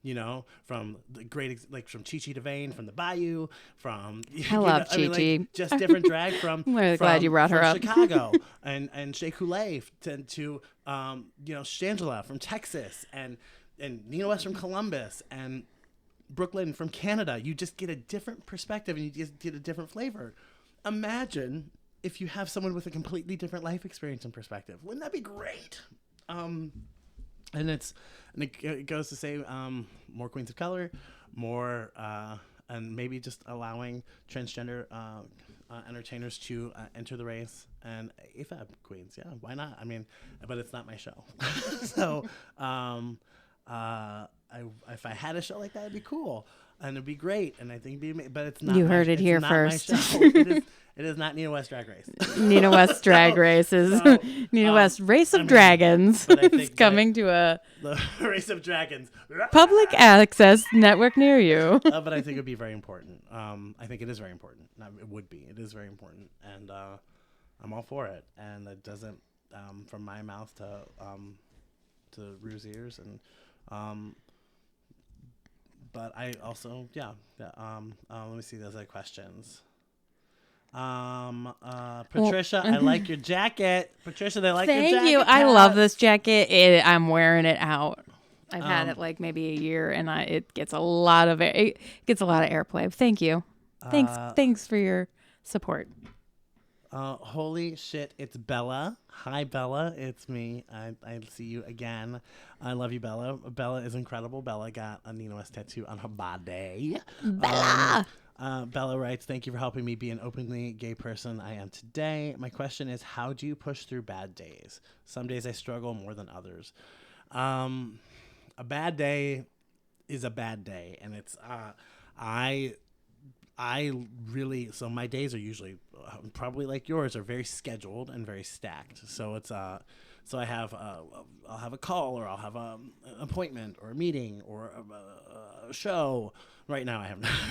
You know, from the from Chi Chi DeVane, from the Bayou, from I love Chi Chi. Like, just different drag from. I'm really glad you brought her up. Chicago and Shea Coulee to Shangela from Texas and Nina West from Columbus and Brooklyn from Canada. You just get a different perspective and you just get a different flavor. Imagine if you have someone with a completely different life experience and perspective. Wouldn't that be great? And it goes to say more queens of color, more and maybe just allowing transgender entertainers to enter the race and AFAB queens. Yeah, why not? I mean, but it's not my show. So if I had a show like that, it'd be cool and it'd be great. And I think but it's not. You heard it here first. It is not Nina West Drag Race. Nina West Drag Race is Nina West Race of Dragons. It's coming to the Race of Dragons public access network near you. But I think it'd be very important. I think it is very important. It would be. It is very important, and I'm all for it. And it doesn't from my mouth to Rue's ears, and but I also let me see those other questions. Patricia, I like your jacket. Patricia, they like your jacket. Thank you. I love this jacket. I'm wearing it out. I've had it like maybe a year, and it gets a lot of airplay. Thank you. Thanks for your support. Holy shit, it's Bella. Hi, Bella. It's me. I see you again. I love you, Bella. Bella is incredible. Bella got a Nina West tattoo on her body. Bella! Bella writes, thank you for helping me be an openly gay person I am today. My question is, how do you push through bad days? Some days I struggle more than others. A bad day is a bad day. And it's, so my days are usually probably like yours are very scheduled and very stacked. So it's, so I'll have a call or I'll have an appointment or a meeting or a show. Right now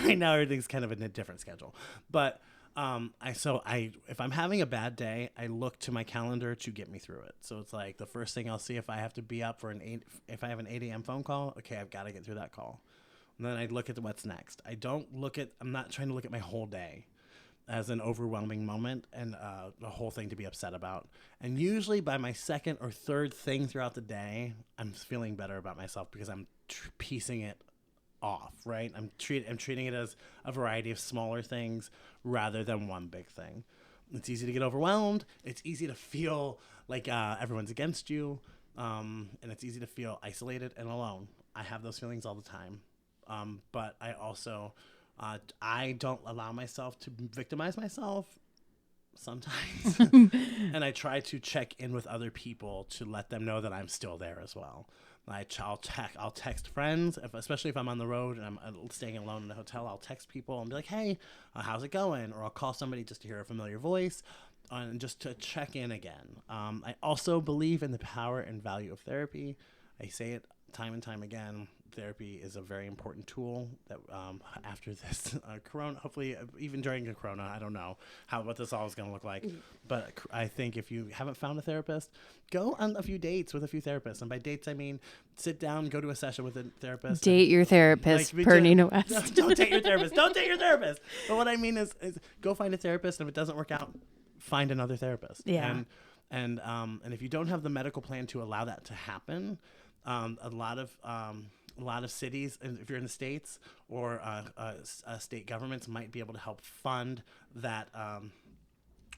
everything's kind of in a different schedule, but if I'm having a bad day, I look to my calendar to get me through it. So it's like the first thing I'll see if I have to be up for if I have an 8 a.m. phone call, okay, I've got to get through that call. And then I look at what's next. I'm not trying to look at my whole day. as an overwhelming moment and a whole thing to be upset about. And usually by my second or third thing throughout the day, I'm feeling better about myself because I'm piecing it off, right? I'm treating it as a variety of smaller things rather than one big thing. It's easy to get overwhelmed. It's easy to feel like everyone's against you. And it's easy to feel isolated and alone. I have those feelings all the time. But I also... I don't allow myself to victimize myself sometimes. And I try to check in with other people to let them know that I'm still there as well. I'll text friends, especially if I'm on the road and I'm staying alone in a hotel. I'll text people and be like, hey, how's it going? Or I'll call somebody just to hear a familiar voice and just to check in again. I also believe in the power and value of therapy. I say it time and time again. Therapy is a very important tool that after this corona, hopefully even during the corona, I don't know what this all is going to look like. But I think if you haven't found a therapist, go on a few dates with a few therapists. And by dates, I mean sit down, go to a session with a therapist. Date your therapist, per Nina West. Don't date your therapist. Don't date your therapist. But what I mean is go find a therapist. And if it doesn't work out, find another therapist. Yeah. And if you don't have the medical plan to allow that to happen, a lot of cities, and if you're in the States or state governments, might be able to help fund that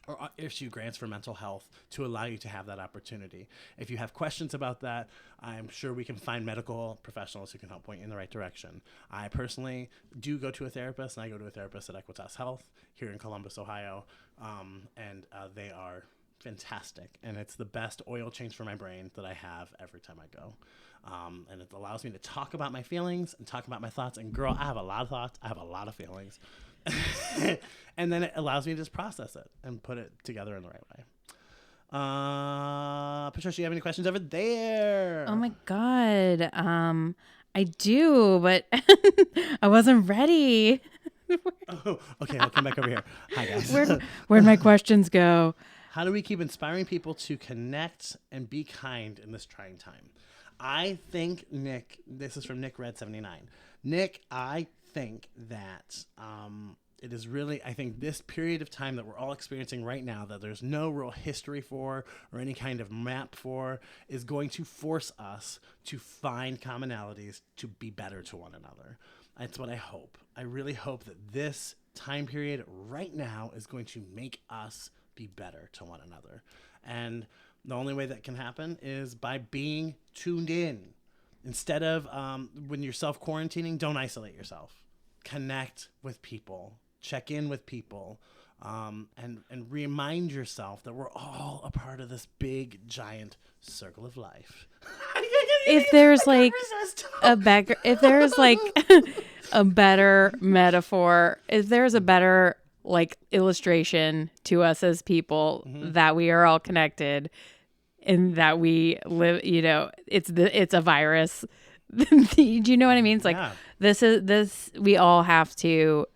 or issue grants for mental health to allow you to have that opportunity. If you have questions about that, I'm sure we can find medical professionals who can help point you in the right direction. I personally do go to a therapist, and I go to a therapist at Equitas Health here in Columbus, Ohio, and they are fantastic, and it's the best oil change for my brain that I have every time I go. And it allows me to talk about my feelings and talk about my thoughts. And girl, I have a lot of thoughts. I have a lot of feelings. And then it allows me to just process it and put it together in the right way. Patricia, you have any questions over there? Oh my God. I do, but I wasn't ready. Oh, okay, I'll come back over here. Hi, guys. Where'd my questions go? How do we keep inspiring people to connect and be kind in this trying time? I think, Nick, this is from Nick Red 79. Nick, I think that it is really, I think this period of time that we're all experiencing right now, that there's no real history for or any kind of map for, is going to force us to find commonalities to be better to one another. That's what I hope. I really hope that this time period right now is going to make us be better to one another. And the only way that can happen is by being tuned in. Instead of when you're self-quarantining, don't isolate yourself. Connect with people. Check in with people. And remind yourself that we're all a part of this big, giant circle of life. If there's like if there's like a better metaphor, if there's a better like illustration to us as people that we are all connected and that we live, it's a virus. Do you know what I mean? It's like, we all have to,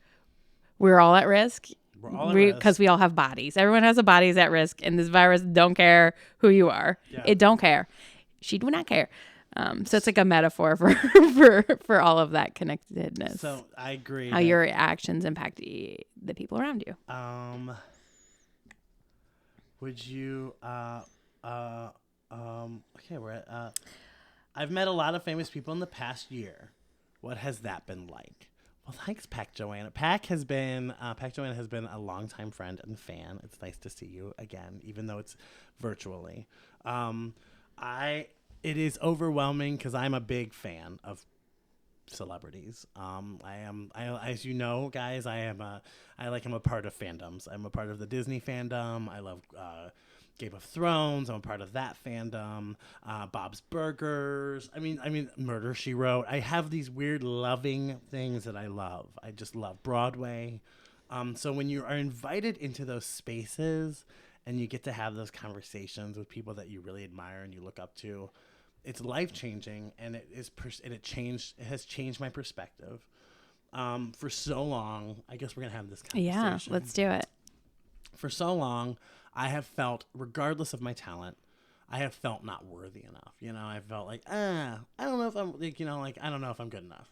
we're all at risk. We're all at risk. Because we all have bodies. Everyone has a body's at risk, and this virus don't care who you are. Yeah. It don't care. She do not care. So it's like a metaphor for all of that connectedness. So I agree. How your actions impact the people around you. Would you? Okay, we're at. I've met a lot of famous people in the past year. What has that been like? Well, thanks, Pac Joanna. Pac Joanna has been a longtime friend and fan. It's nice to see you again, even though it's virtually. It is overwhelming because I'm a big fan of celebrities. As you know, guys, I'm a part of fandoms. I'm a part of the Disney fandom. I love Game of Thrones. I'm a part of that fandom. Bob's Burgers. I mean, Murder, She Wrote. I have these weird loving things that I love. I just love Broadway. So when you are invited into those spaces and you get to have those conversations with people that you really admire and you look up to, it's life-changing, and it has changed my perspective. For so long, I guess we're going to have this conversation. Yeah, let's do it. For so long, I have felt, regardless of my talent, I have felt not worthy enough. I felt like, I don't know if I'm, I don't know if I'm good enough.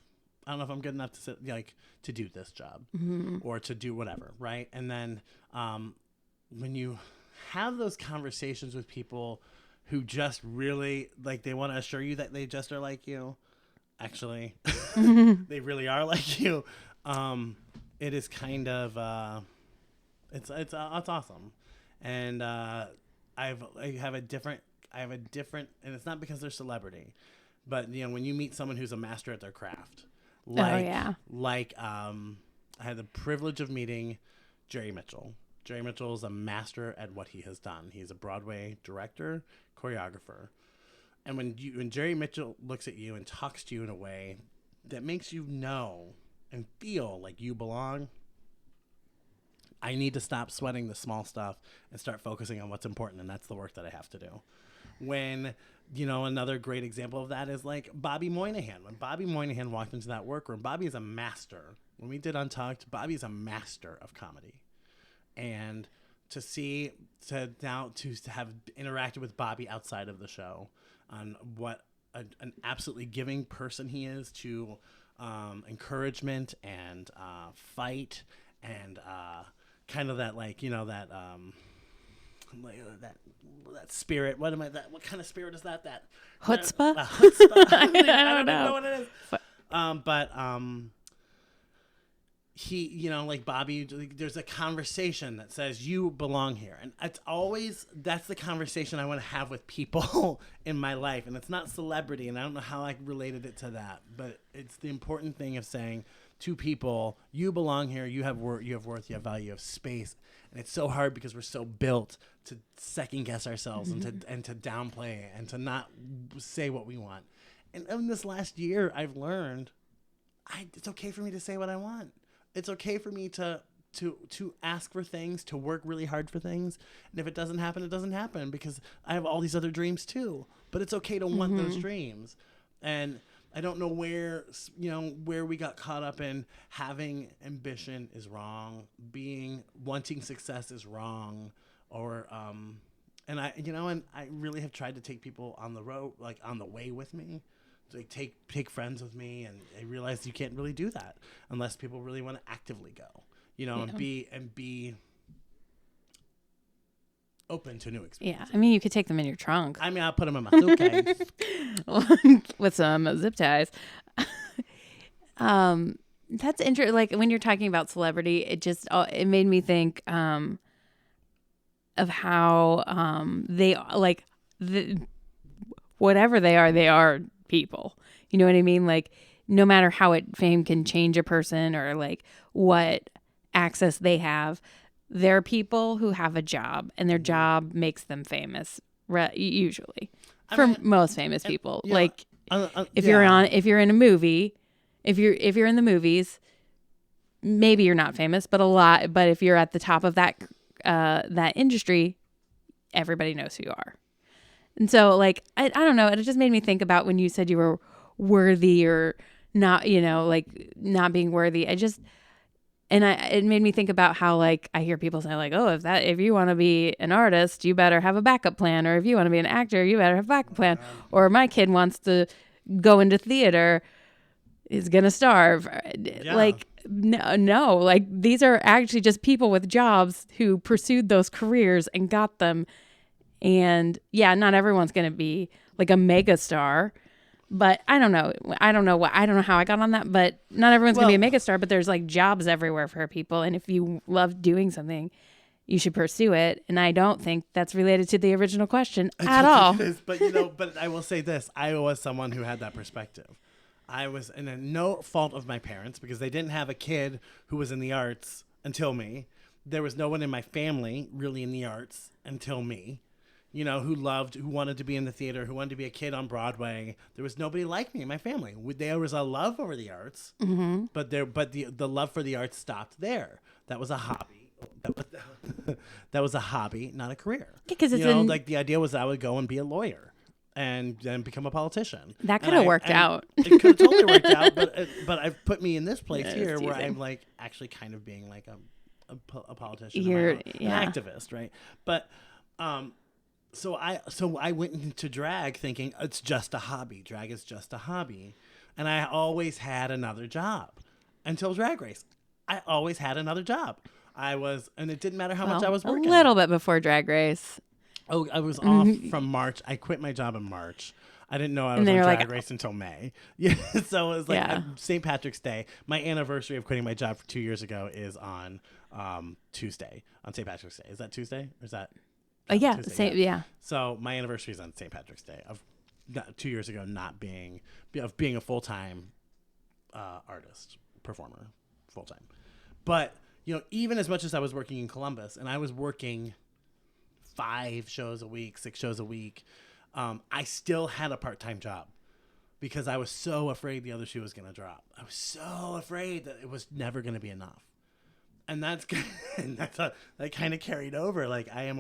I don't know if I'm good enough to sit, like to do this job or to do whatever, right? And then when you have those conversations with people who just really like they want to assure you that they just are like you, actually, they really are like you. It is kind of it's awesome, and I have a different, and it's not because they're celebrity, but when you meet someone who's a master at their craft, like I had the privilege of meeting Jerry Mitchell. Jerry Mitchell is a master at what he has done. He's a Broadway director, choreographer, and when Jerry Mitchell looks at you and talks to you in a way that makes you know and feel like you belong, I need to stop sweating the small stuff and start focusing on what's important, and that's the work that I have to do. When, another great example of that is like Bobby Moynihan. When Bobby Moynihan walked into that workroom, Bobby is a master. When we did Untucked, Bobby is a master of comedy. And to have interacted with Bobby outside of the show on what an absolutely giving person he is to encouragement and fight and kind of that that spirit. What kind of spirit is that? That chutzpah? Chutzpah. I don't even know. know what it is. But he, like Bobby, there's a conversation that says you belong here, and that's the conversation I want to have with people in my life, and it's not celebrity, and I don't know how I related it to that, but it's the important thing of saying to people, you belong here, you have worth, you have value, you have space. And it's so hard because we're so built to second guess ourselves and to downplay and to not say what we want. And in this last year, I've learned it's okay for me to say what I want. It's okay for me to ask for things, to work really hard for things. And if it doesn't happen, it doesn't happen, because I have all these other dreams too. But it's okay to want those dreams. And I don't know where we got caught up in having ambition is wrong, wanting success is wrong, or and I really have tried to take people on the road, like on the way with me, like take friends with me, and I realized you can't really do that unless people really want to actively go, and be open to new experiences. Yeah, I mean, you could take them in your trunk. I mean, I'll put them in my suitcase. With some zip ties. That's interesting. Like when you're talking about celebrity, it made me think of how they like whatever they are people. You know what I mean? Like no matter how fame can change a person or like what access they have, they're people who have a job, and their job makes them famous. Usually, most famous people, like if you're in a movie, if you're in the movies, maybe you're not famous, but if you're at the top of that industry, everybody knows who you are. And so, like I don't know, it just made me think about when you said you were worthy or not, like not being worthy. It made me think about how, like, I hear people say, like, oh, if you want to be an artist, you better have a backup plan. Or if you want to be an actor, you better have a backup plan. Or my kid wants to go into theater, is going to starve. Yeah. Like, no, like, these are actually just people with jobs who pursued those careers and got them. And, yeah, not everyone's going to be, like, a mega star. But I don't know how I got on that, but not everyone's going to be a megastar, but there's like jobs everywhere for people. And if you love doing something, you should pursue it. And I don't think that's related to the original question at all. But I will say this. I was someone who had that perspective. I was in no fault of my parents, because they didn't have a kid who was in the arts until me. There was no one in my family really in the arts until me. Who wanted to be in the theater, who wanted to be a kid on Broadway. There was nobody like me in my family. There was a love over the arts, but the love for the arts stopped there. That was a hobby. That was a hobby, not a career. Because like the idea was that I would go and be a lawyer and then become a politician. That could have worked out. It could have totally worked out, but I've put me in this place here where I'm like actually kind of being like a politician, an activist, right? But I went into drag thinking it's just a hobby. Drag is just a hobby. And I always had another job until Drag Race. I always had another job. And it didn't matter how much I was working. A little bit before Drag Race. Oh, I was off from March. I quit my job in March. I didn't know I was on Drag Race until May. Yeah, so it was like St. Patrick's Day. My anniversary of quitting my job 2 years ago is on Tuesday, on St. Patrick's Day. Is that Tuesday? Or is that? Tuesday, yeah. So my anniversary is on St. Patrick's Day of 2 years ago of being a full-time artist, performer, full-time. But, even as much as I was working in Columbus, and I was working 5 shows a week, 6 shows a week, I still had a part-time job because I was so afraid the other shoe was going to drop. I was so afraid that it was never going to be enough. And that kind of carried over. Like I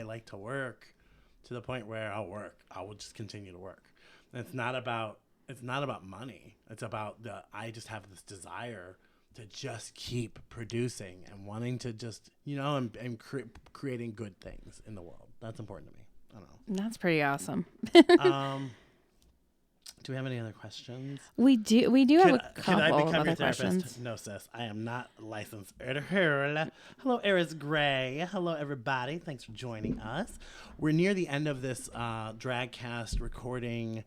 like to work to the point where I will just continue to work. And it's not about money. It's about I just have this desire to just keep producing and wanting to just, and creating good things in the world. That's important to me. I don't know. That's pretty awesome. Do we have any other questions? We do have a couple Could I become of your other therapist? questions. No, sis. I am not licensed. Hello, Eris Gray. Hello, everybody. Thanks for joining us. We're near the end of this DragCast recording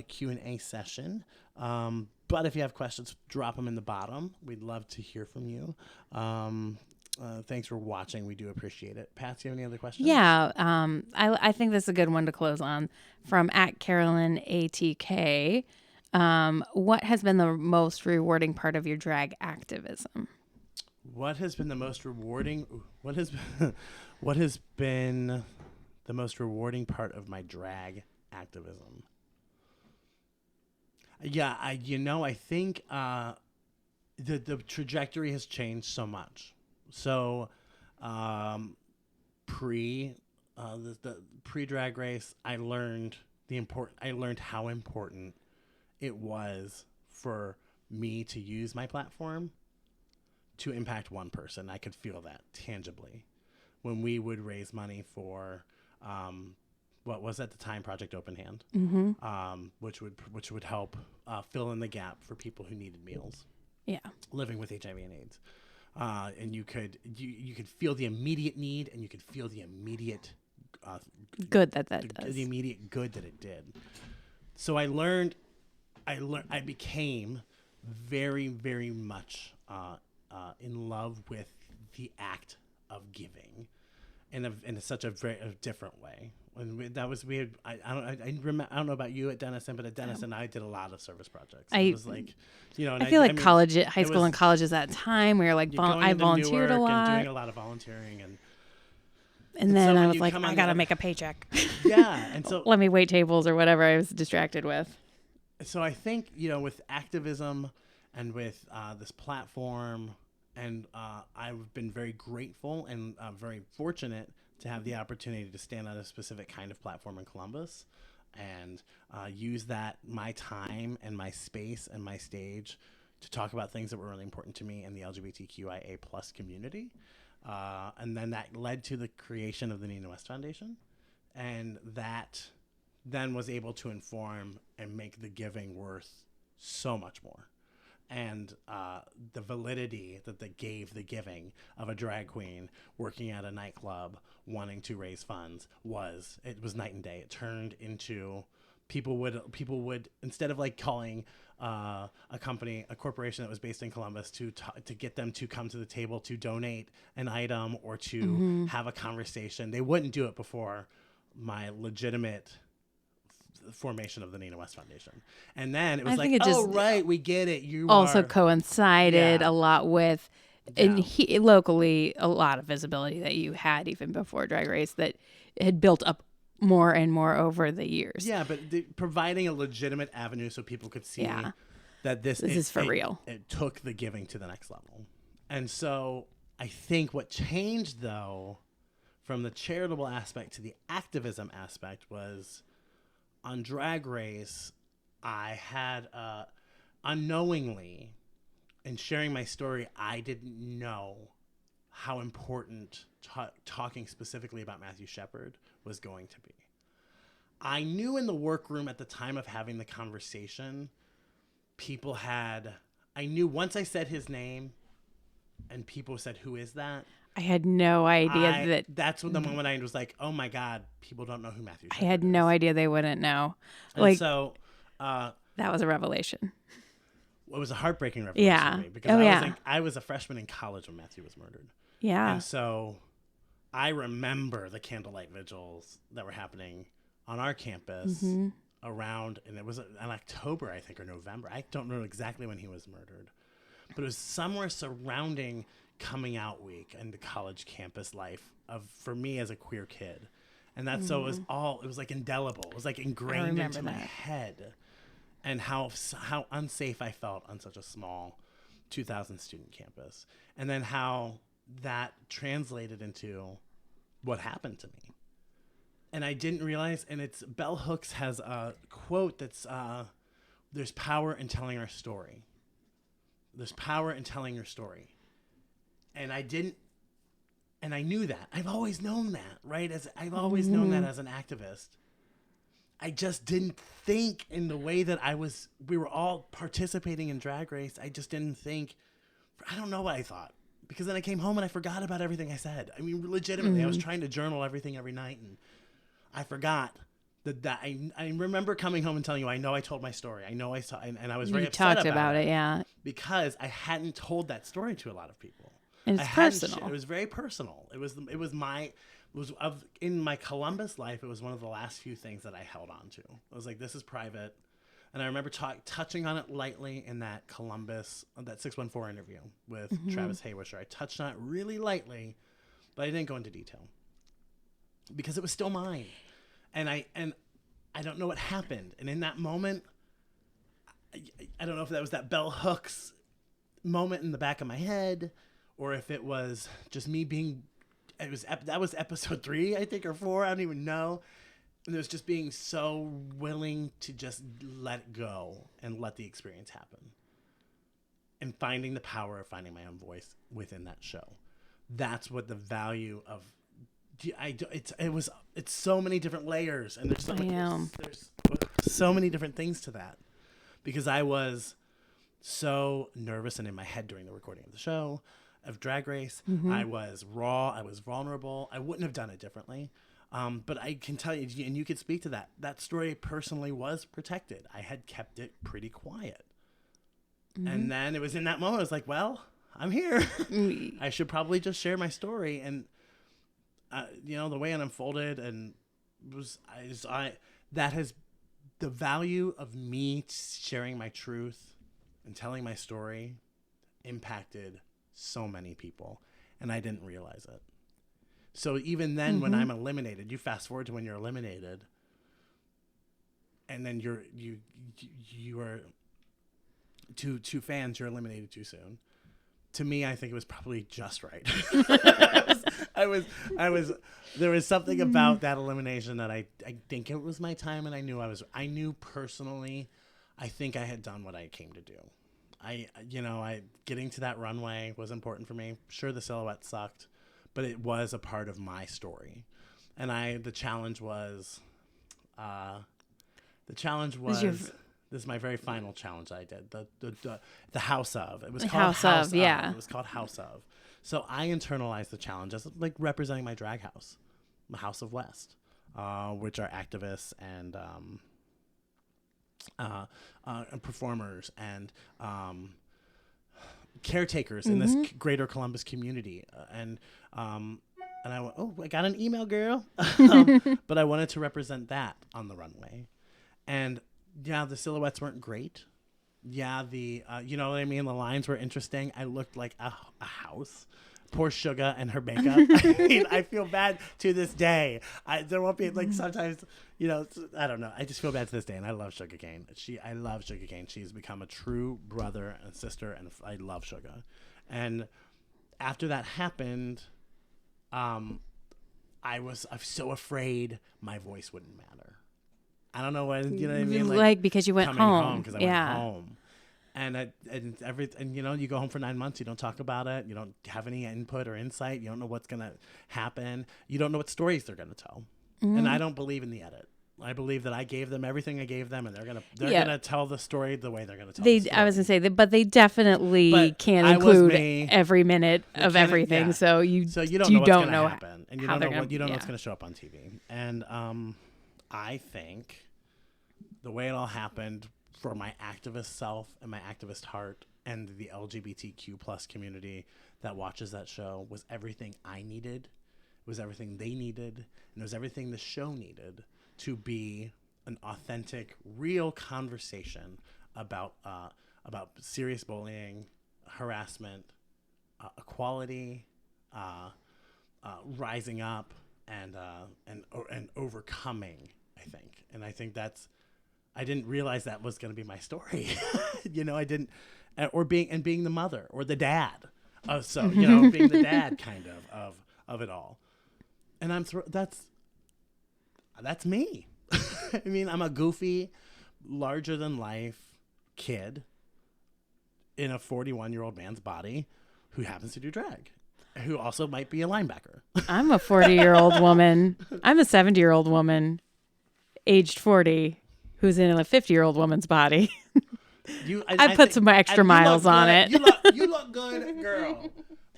Q&A session. But if you have questions, drop them in the bottom. We'd love to hear from you. Thanks for watching. We do appreciate it. Pat, do you have any other questions? Yeah, I think this is a good one to close on. From @CarolynATK, what has been the most rewarding part of your drag activism? What has been the most rewarding? What has been the most rewarding part of my drag activism? Yeah, I think the trajectory has changed so much. So, the pre-Drag Race, I learned how important it was for me to use my platform to impact one person. I could feel that tangibly when we would raise money for what was at the time Project Open Hand, which would help fill in the gap for people who needed meals. Yeah, living with HIV and AIDS. And you could feel the immediate need, and you could feel the immediate good that does. The immediate good that it did. So I became very, very much in love with the act of giving, in such a very different way. And I don't know about you at Denison, but at Denison I did a lot of service projects. It was like, I feel like high school and colleges at that time we were like, I volunteered a lot, and doing a lot of volunteering, and then I was like, I gotta make a paycheck. Yeah, and so let me wait tables or whatever I was distracted with. So I think with activism and with this platform, and I've been very grateful and very fortunate to have the opportunity to stand on a specific kind of platform in Columbus and use my time and my space and my stage to talk about things that were really important to me in the LGBTQIA+ community. And then that led to the creation of the Nina West Foundation. And that then was able to inform and make the giving worth so much more. And the validity that they gave the giving of a drag queen working at a nightclub wanting to raise funds was night and day. It turned into people would instead of like calling a corporation that was based in Columbus to get them to come to the table to donate an item or to have a conversation, they wouldn't do it before my legitimate formation of the Nina West Foundation. And then it was right, we get it. You also coincided a lot with locally a lot of visibility that you had even before Drag Race that had built up more and more over the years. Yeah, but providing a legitimate avenue so people could see that this is for real. It took the giving to the next level. And so I think what changed though from the charitable aspect to the activism aspect was on Drag Race, I had unknowingly, in sharing my story, I didn't know how important talking specifically about Matthew Shepard was going to be. I knew in the workroom at the time of having the conversation, I knew once I said his name and people said, "Who is that?" I had no idea that's when the moment I was like, "Oh my God, people don't know who Matthew Shepard is." I had no idea they wouldn't know. And so that was a revelation. It was a heartbreaking revelation for me because I was a freshman in college when Matthew was murdered. Yeah. And so I remember the candlelight vigils that were happening on our campus around, and it was in October, I think, or November. I don't know exactly when he was murdered, but it was somewhere surrounding coming out week and the college campus life for me as a queer kid. And that's so it was like indelible. It was like ingrained into my head, and how unsafe I felt on such a small 2,000 student campus. And then how that translated into what happened to me. And I didn't realize, and it's Bell Hooks has a quote that's, there's power in telling our story. There's power in telling your story. And I knew that. I've always known that, right? I've always known that as an activist. I just didn't think in the way that we were all participating in Drag Race. I just didn't think, I don't know what I thought. Because then I came home and I forgot about everything I said. I mean, legitimately, I was trying to journal everything every night, and I forgot that I remember coming home and telling you, I know I told my story. I know I saw, and I was very upset about it. Yeah. Because I hadn't told that story to a lot of people. And it's personal. It was very personal. In my Columbus life, it was one of the last few things that I held on to. I was like, this is private. And I remember touching on it lightly in that 614 interview with Travis Haywisher. I touched on it really lightly, but I didn't go into detail because it was still mine. And I don't know what happened. And in that moment, I don't know if that was that Bell Hooks moment in the back of my head, or if it was just me that was episode 3, I think, or 4. I don't even know. And it was just being so willing to just let go and let the experience happen. And finding the power of finding my own voice within that show. That's what the value of it's so many different layers, and there's so many different things to that. Because I was so nervous and in my head during the recording of the show of Drag Race. I was raw, I was vulnerable. I wouldn't have done it differently. But I can tell you, and you could speak to that, that story personally was protected. I had kept it pretty quiet. And then it was in that moment, I was like, well, I'm here. I should probably just share my story. And, the way it unfolded and that has the value of me sharing my truth and telling my story impacted so many people. And I didn't realize it. So even then, when I'm eliminated, you fast forward to when you're eliminated, and then you are to fans, you're eliminated too soon. To me, I think it was probably just right. There was something about that elimination that I think it was my time, and I knew personally, I think I had done what I came to do. Getting to that runway was important for me. Sure, the silhouette sucked, but it was a part of my story. And the challenge was, this is my very final challenge I did, the House of. It was called House of. Yeah. It was called House of. So I internalized the challenge as like representing my drag house, the House of West, which are activists and performers and caretakers in this greater Columbus community. And I went, I got an email, girl. But I wanted to represent that on the runway. And yeah, the silhouettes weren't great. Yeah, you know what I mean? The lines were interesting. I looked like a house. Poor Suga and her makeup. I mean, I feel bad to this day. There won't be, like, sometimes, I don't know. I just feel bad to this day, and I love Sugar Cane. I love Sugar Cane. She's become a true brother and sister, and I love Suga. And after that happened, I'm so afraid my voice wouldn't matter. I don't know what, you know what I mean? Like because you went home. Because I went home. And you go home for 9 months, you don't talk about it, you don't have any input or insight, you don't know what's gonna happen, you don't know what stories they're gonna tell. And I don't believe in the edit. I believe that I gave them everything I gave them, and they're gonna tell the story the way they're gonna tell the story. I was gonna say that, but they definitely can't include every minute of everything. Yeah. So you don't know what's gonna happen, and you don't know what's gonna show up on TV. And I think the way it all happened for my activist self and my activist heart and the LGBTQ plus community that watches that show was everything I needed. It was everything they needed, and it was everything the show needed to be an authentic, real conversation about serious bullying, harassment, equality, rising up, and overcoming. I think that's. I didn't realize that was going to be my story. I didn't, or being the mother or the dad. Being the dad kind of it all, and that's me. I mean, I'm a goofy, larger than life kid in a 41-year-old man's body who happens to do drag, who also might be a linebacker. I'm a 40-year-old woman. I'm a 70-year-old woman, aged 40, who's in a 50-year-old woman's body. I put some extra miles on it. You look good, girl.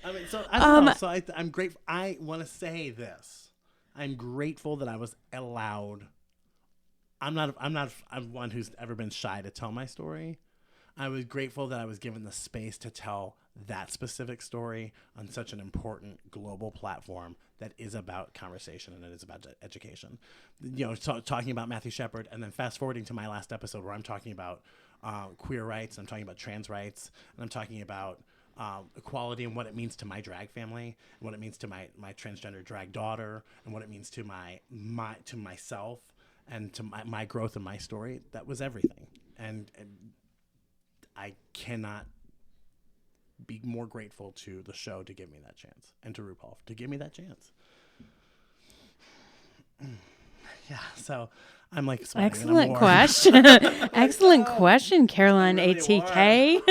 I mean, so I don't know. So I'm grateful. I want to say this. I'm grateful that I was allowed. I'm one who's ever been shy to tell my story. I was grateful that I was given the space to tell that specific story on such an important global platform that is about conversation and it is about education. Talking about Matthew Shepard, and then fast forwarding to my last episode where I'm talking about queer rights, I'm talking about trans rights, and I'm talking about equality and what it means to my drag family, and what it means to my transgender drag daughter, and what it means to to myself and to my growth and my story. That was everything, and I cannot be more grateful to the show to give me that chance, and to RuPaul to give me that chance. Yeah, so I'm like sweating. Excellent question. Excellent question, Caroline really ATK.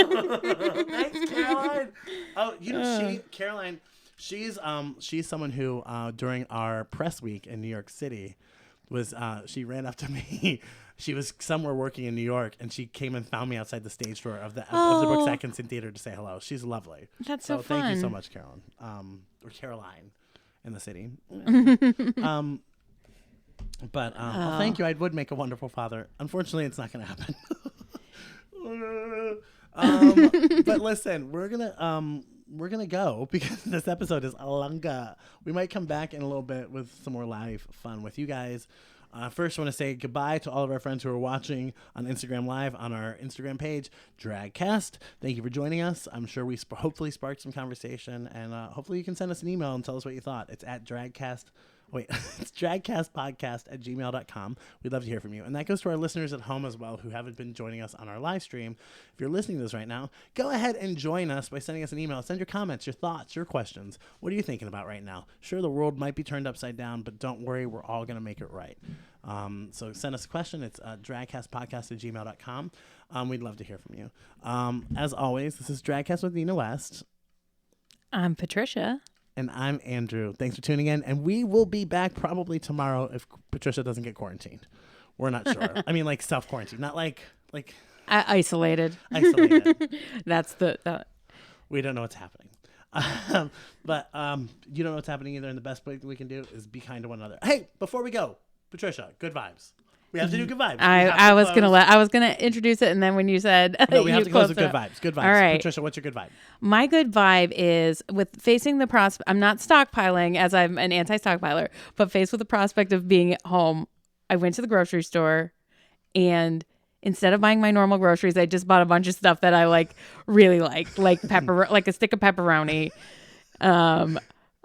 Thanks, Caroline. Oh, Caroline, she's someone who during our press week in New York City was she ran up to me. She was somewhere working in New York, and she came and found me outside the stage door of the Brooks Atkinson Theater to say hello. She's lovely. That's so fun. Thank you so much, Caroline, or Caroline, in the city. But thank you. I would make a wonderful father. Unfortunately, it's not going to happen. But listen, we're gonna go because this episode is longer. We might come back in a little bit with some more live fun with you guys. First, I want to say goodbye to all of our friends who are watching on Instagram Live on our Instagram page, DragCast. Thank you for joining us. I'm sure we hopefully sparked some conversation, and hopefully you can send us an email and tell us what you thought. It's at DragCast. It's dragcastpodcast@gmail.com. We'd love to hear from you. And that goes to our listeners at home as well who haven't been joining us on our live stream. If you're listening to this right now, go ahead and join us by sending us an email. Send your comments, your thoughts, your questions. What are you thinking about right now? Sure, the world might be turned upside down, but don't worry, we're all going to make it right. So send us a question. It's dragcastpodcast@gmail.com. We'd love to hear from you. As always, this is DragCast with Nina West. I'm Patricia. And I'm Andrew. Thanks for tuning in. And we will be back probably tomorrow if Patricia doesn't get quarantined. We're not sure. I mean, like self-quarantine, not like isolated. Isolated. That's the. We don't know what's happening. But you don't know what's happening either. And the best thing we can do is be kind to one another. Hey, before we go, Patricia, good vibes. We have to do good vibes. I was gonna introduce it, and then when you said no, we have to close with good vibes. Good vibes. All right, Patricia, what's your good vibe? My good vibe is with facing the prospect. I'm not stockpiling, as I'm an anti-stockpiler, but faced with the prospect of being at home, I went to the grocery store, and instead of buying my normal groceries, I just bought a bunch of stuff that I really like like a stick of pepperoni.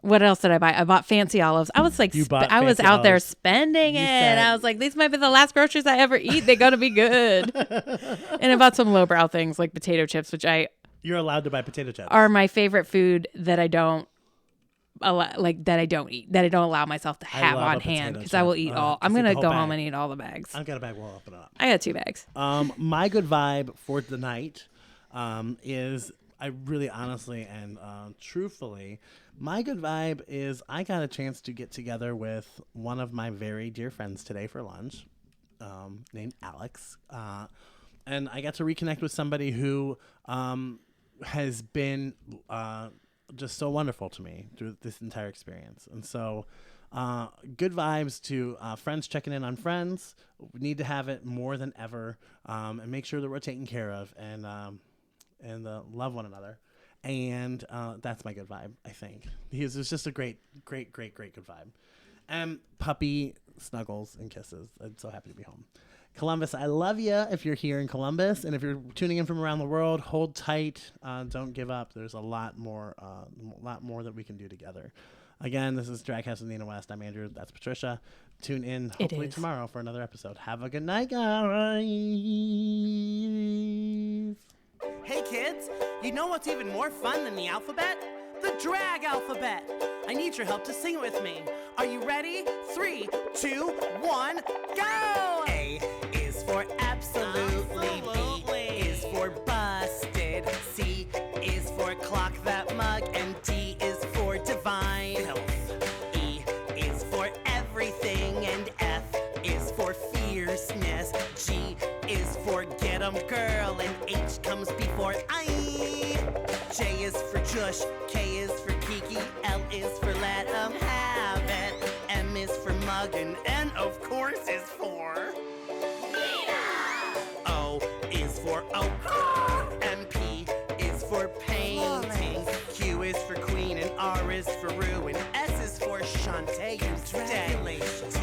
What else did I buy? I bought fancy olives. I was like, I was out there spending it. I was like, these might be the last groceries I ever eat. They got to be good. And I bought some lowbrow things like potato chips, which you're allowed to buy potato chips. Are my favorite food that I don't eat, that I don't allow myself to have on hand because I will eat all. I'm gonna go home and eat all the bags. I've got a bag. We'll open it up. I got 2 bags. My good vibe for the night. is I really honestly and truthfully, my good vibe is I got a chance to get together with one of my very dear friends today for lunch, named Alex. And I got to reconnect with somebody who has been just so wonderful to me through this entire experience. And so good vibes to friends checking in on friends. We need to have it more than ever, and make sure that we're taken care of and love one another. And that's my good vibe, I think. It's just a great good vibe. And puppy snuggles and kisses. I'm so happy to be home. Columbus, I love you if you're here in Columbus. And if you're tuning in from around the world, hold tight. Don't give up. There's a lot more that we can do together. Again, this is DragCast with Nina West. I'm Andrew. That's Patricia. Tune in hopefully tomorrow for another episode. Have a good night, guys. Hey kids, you know what's even more fun than the alphabet? The drag alphabet. I need your help to sing it with me. Are you ready? 3, 2, 1, go! A is for absolutely. B is for busted. C is for clock that mug. And D is for divine. E is for everything. And F is for fierceness. G is for get 'em girl. And H comes before I. J is for Jush, K is for Kiki, L is for let 'em have it, M is for mug, and N of course is for Nina! O is for oak, and P is for painting, Q is for queen, and R is for ruin, S is for Shantae, you stay. T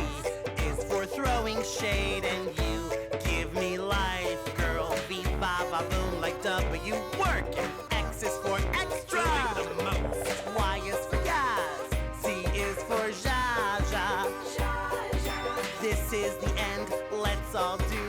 is for throwing shade, and U give me life, girl, V-ba-ba-boom like W, work, and X is for extra, the most. Y is for yes, Z is for Zsa Zsa. This is the end, let's all do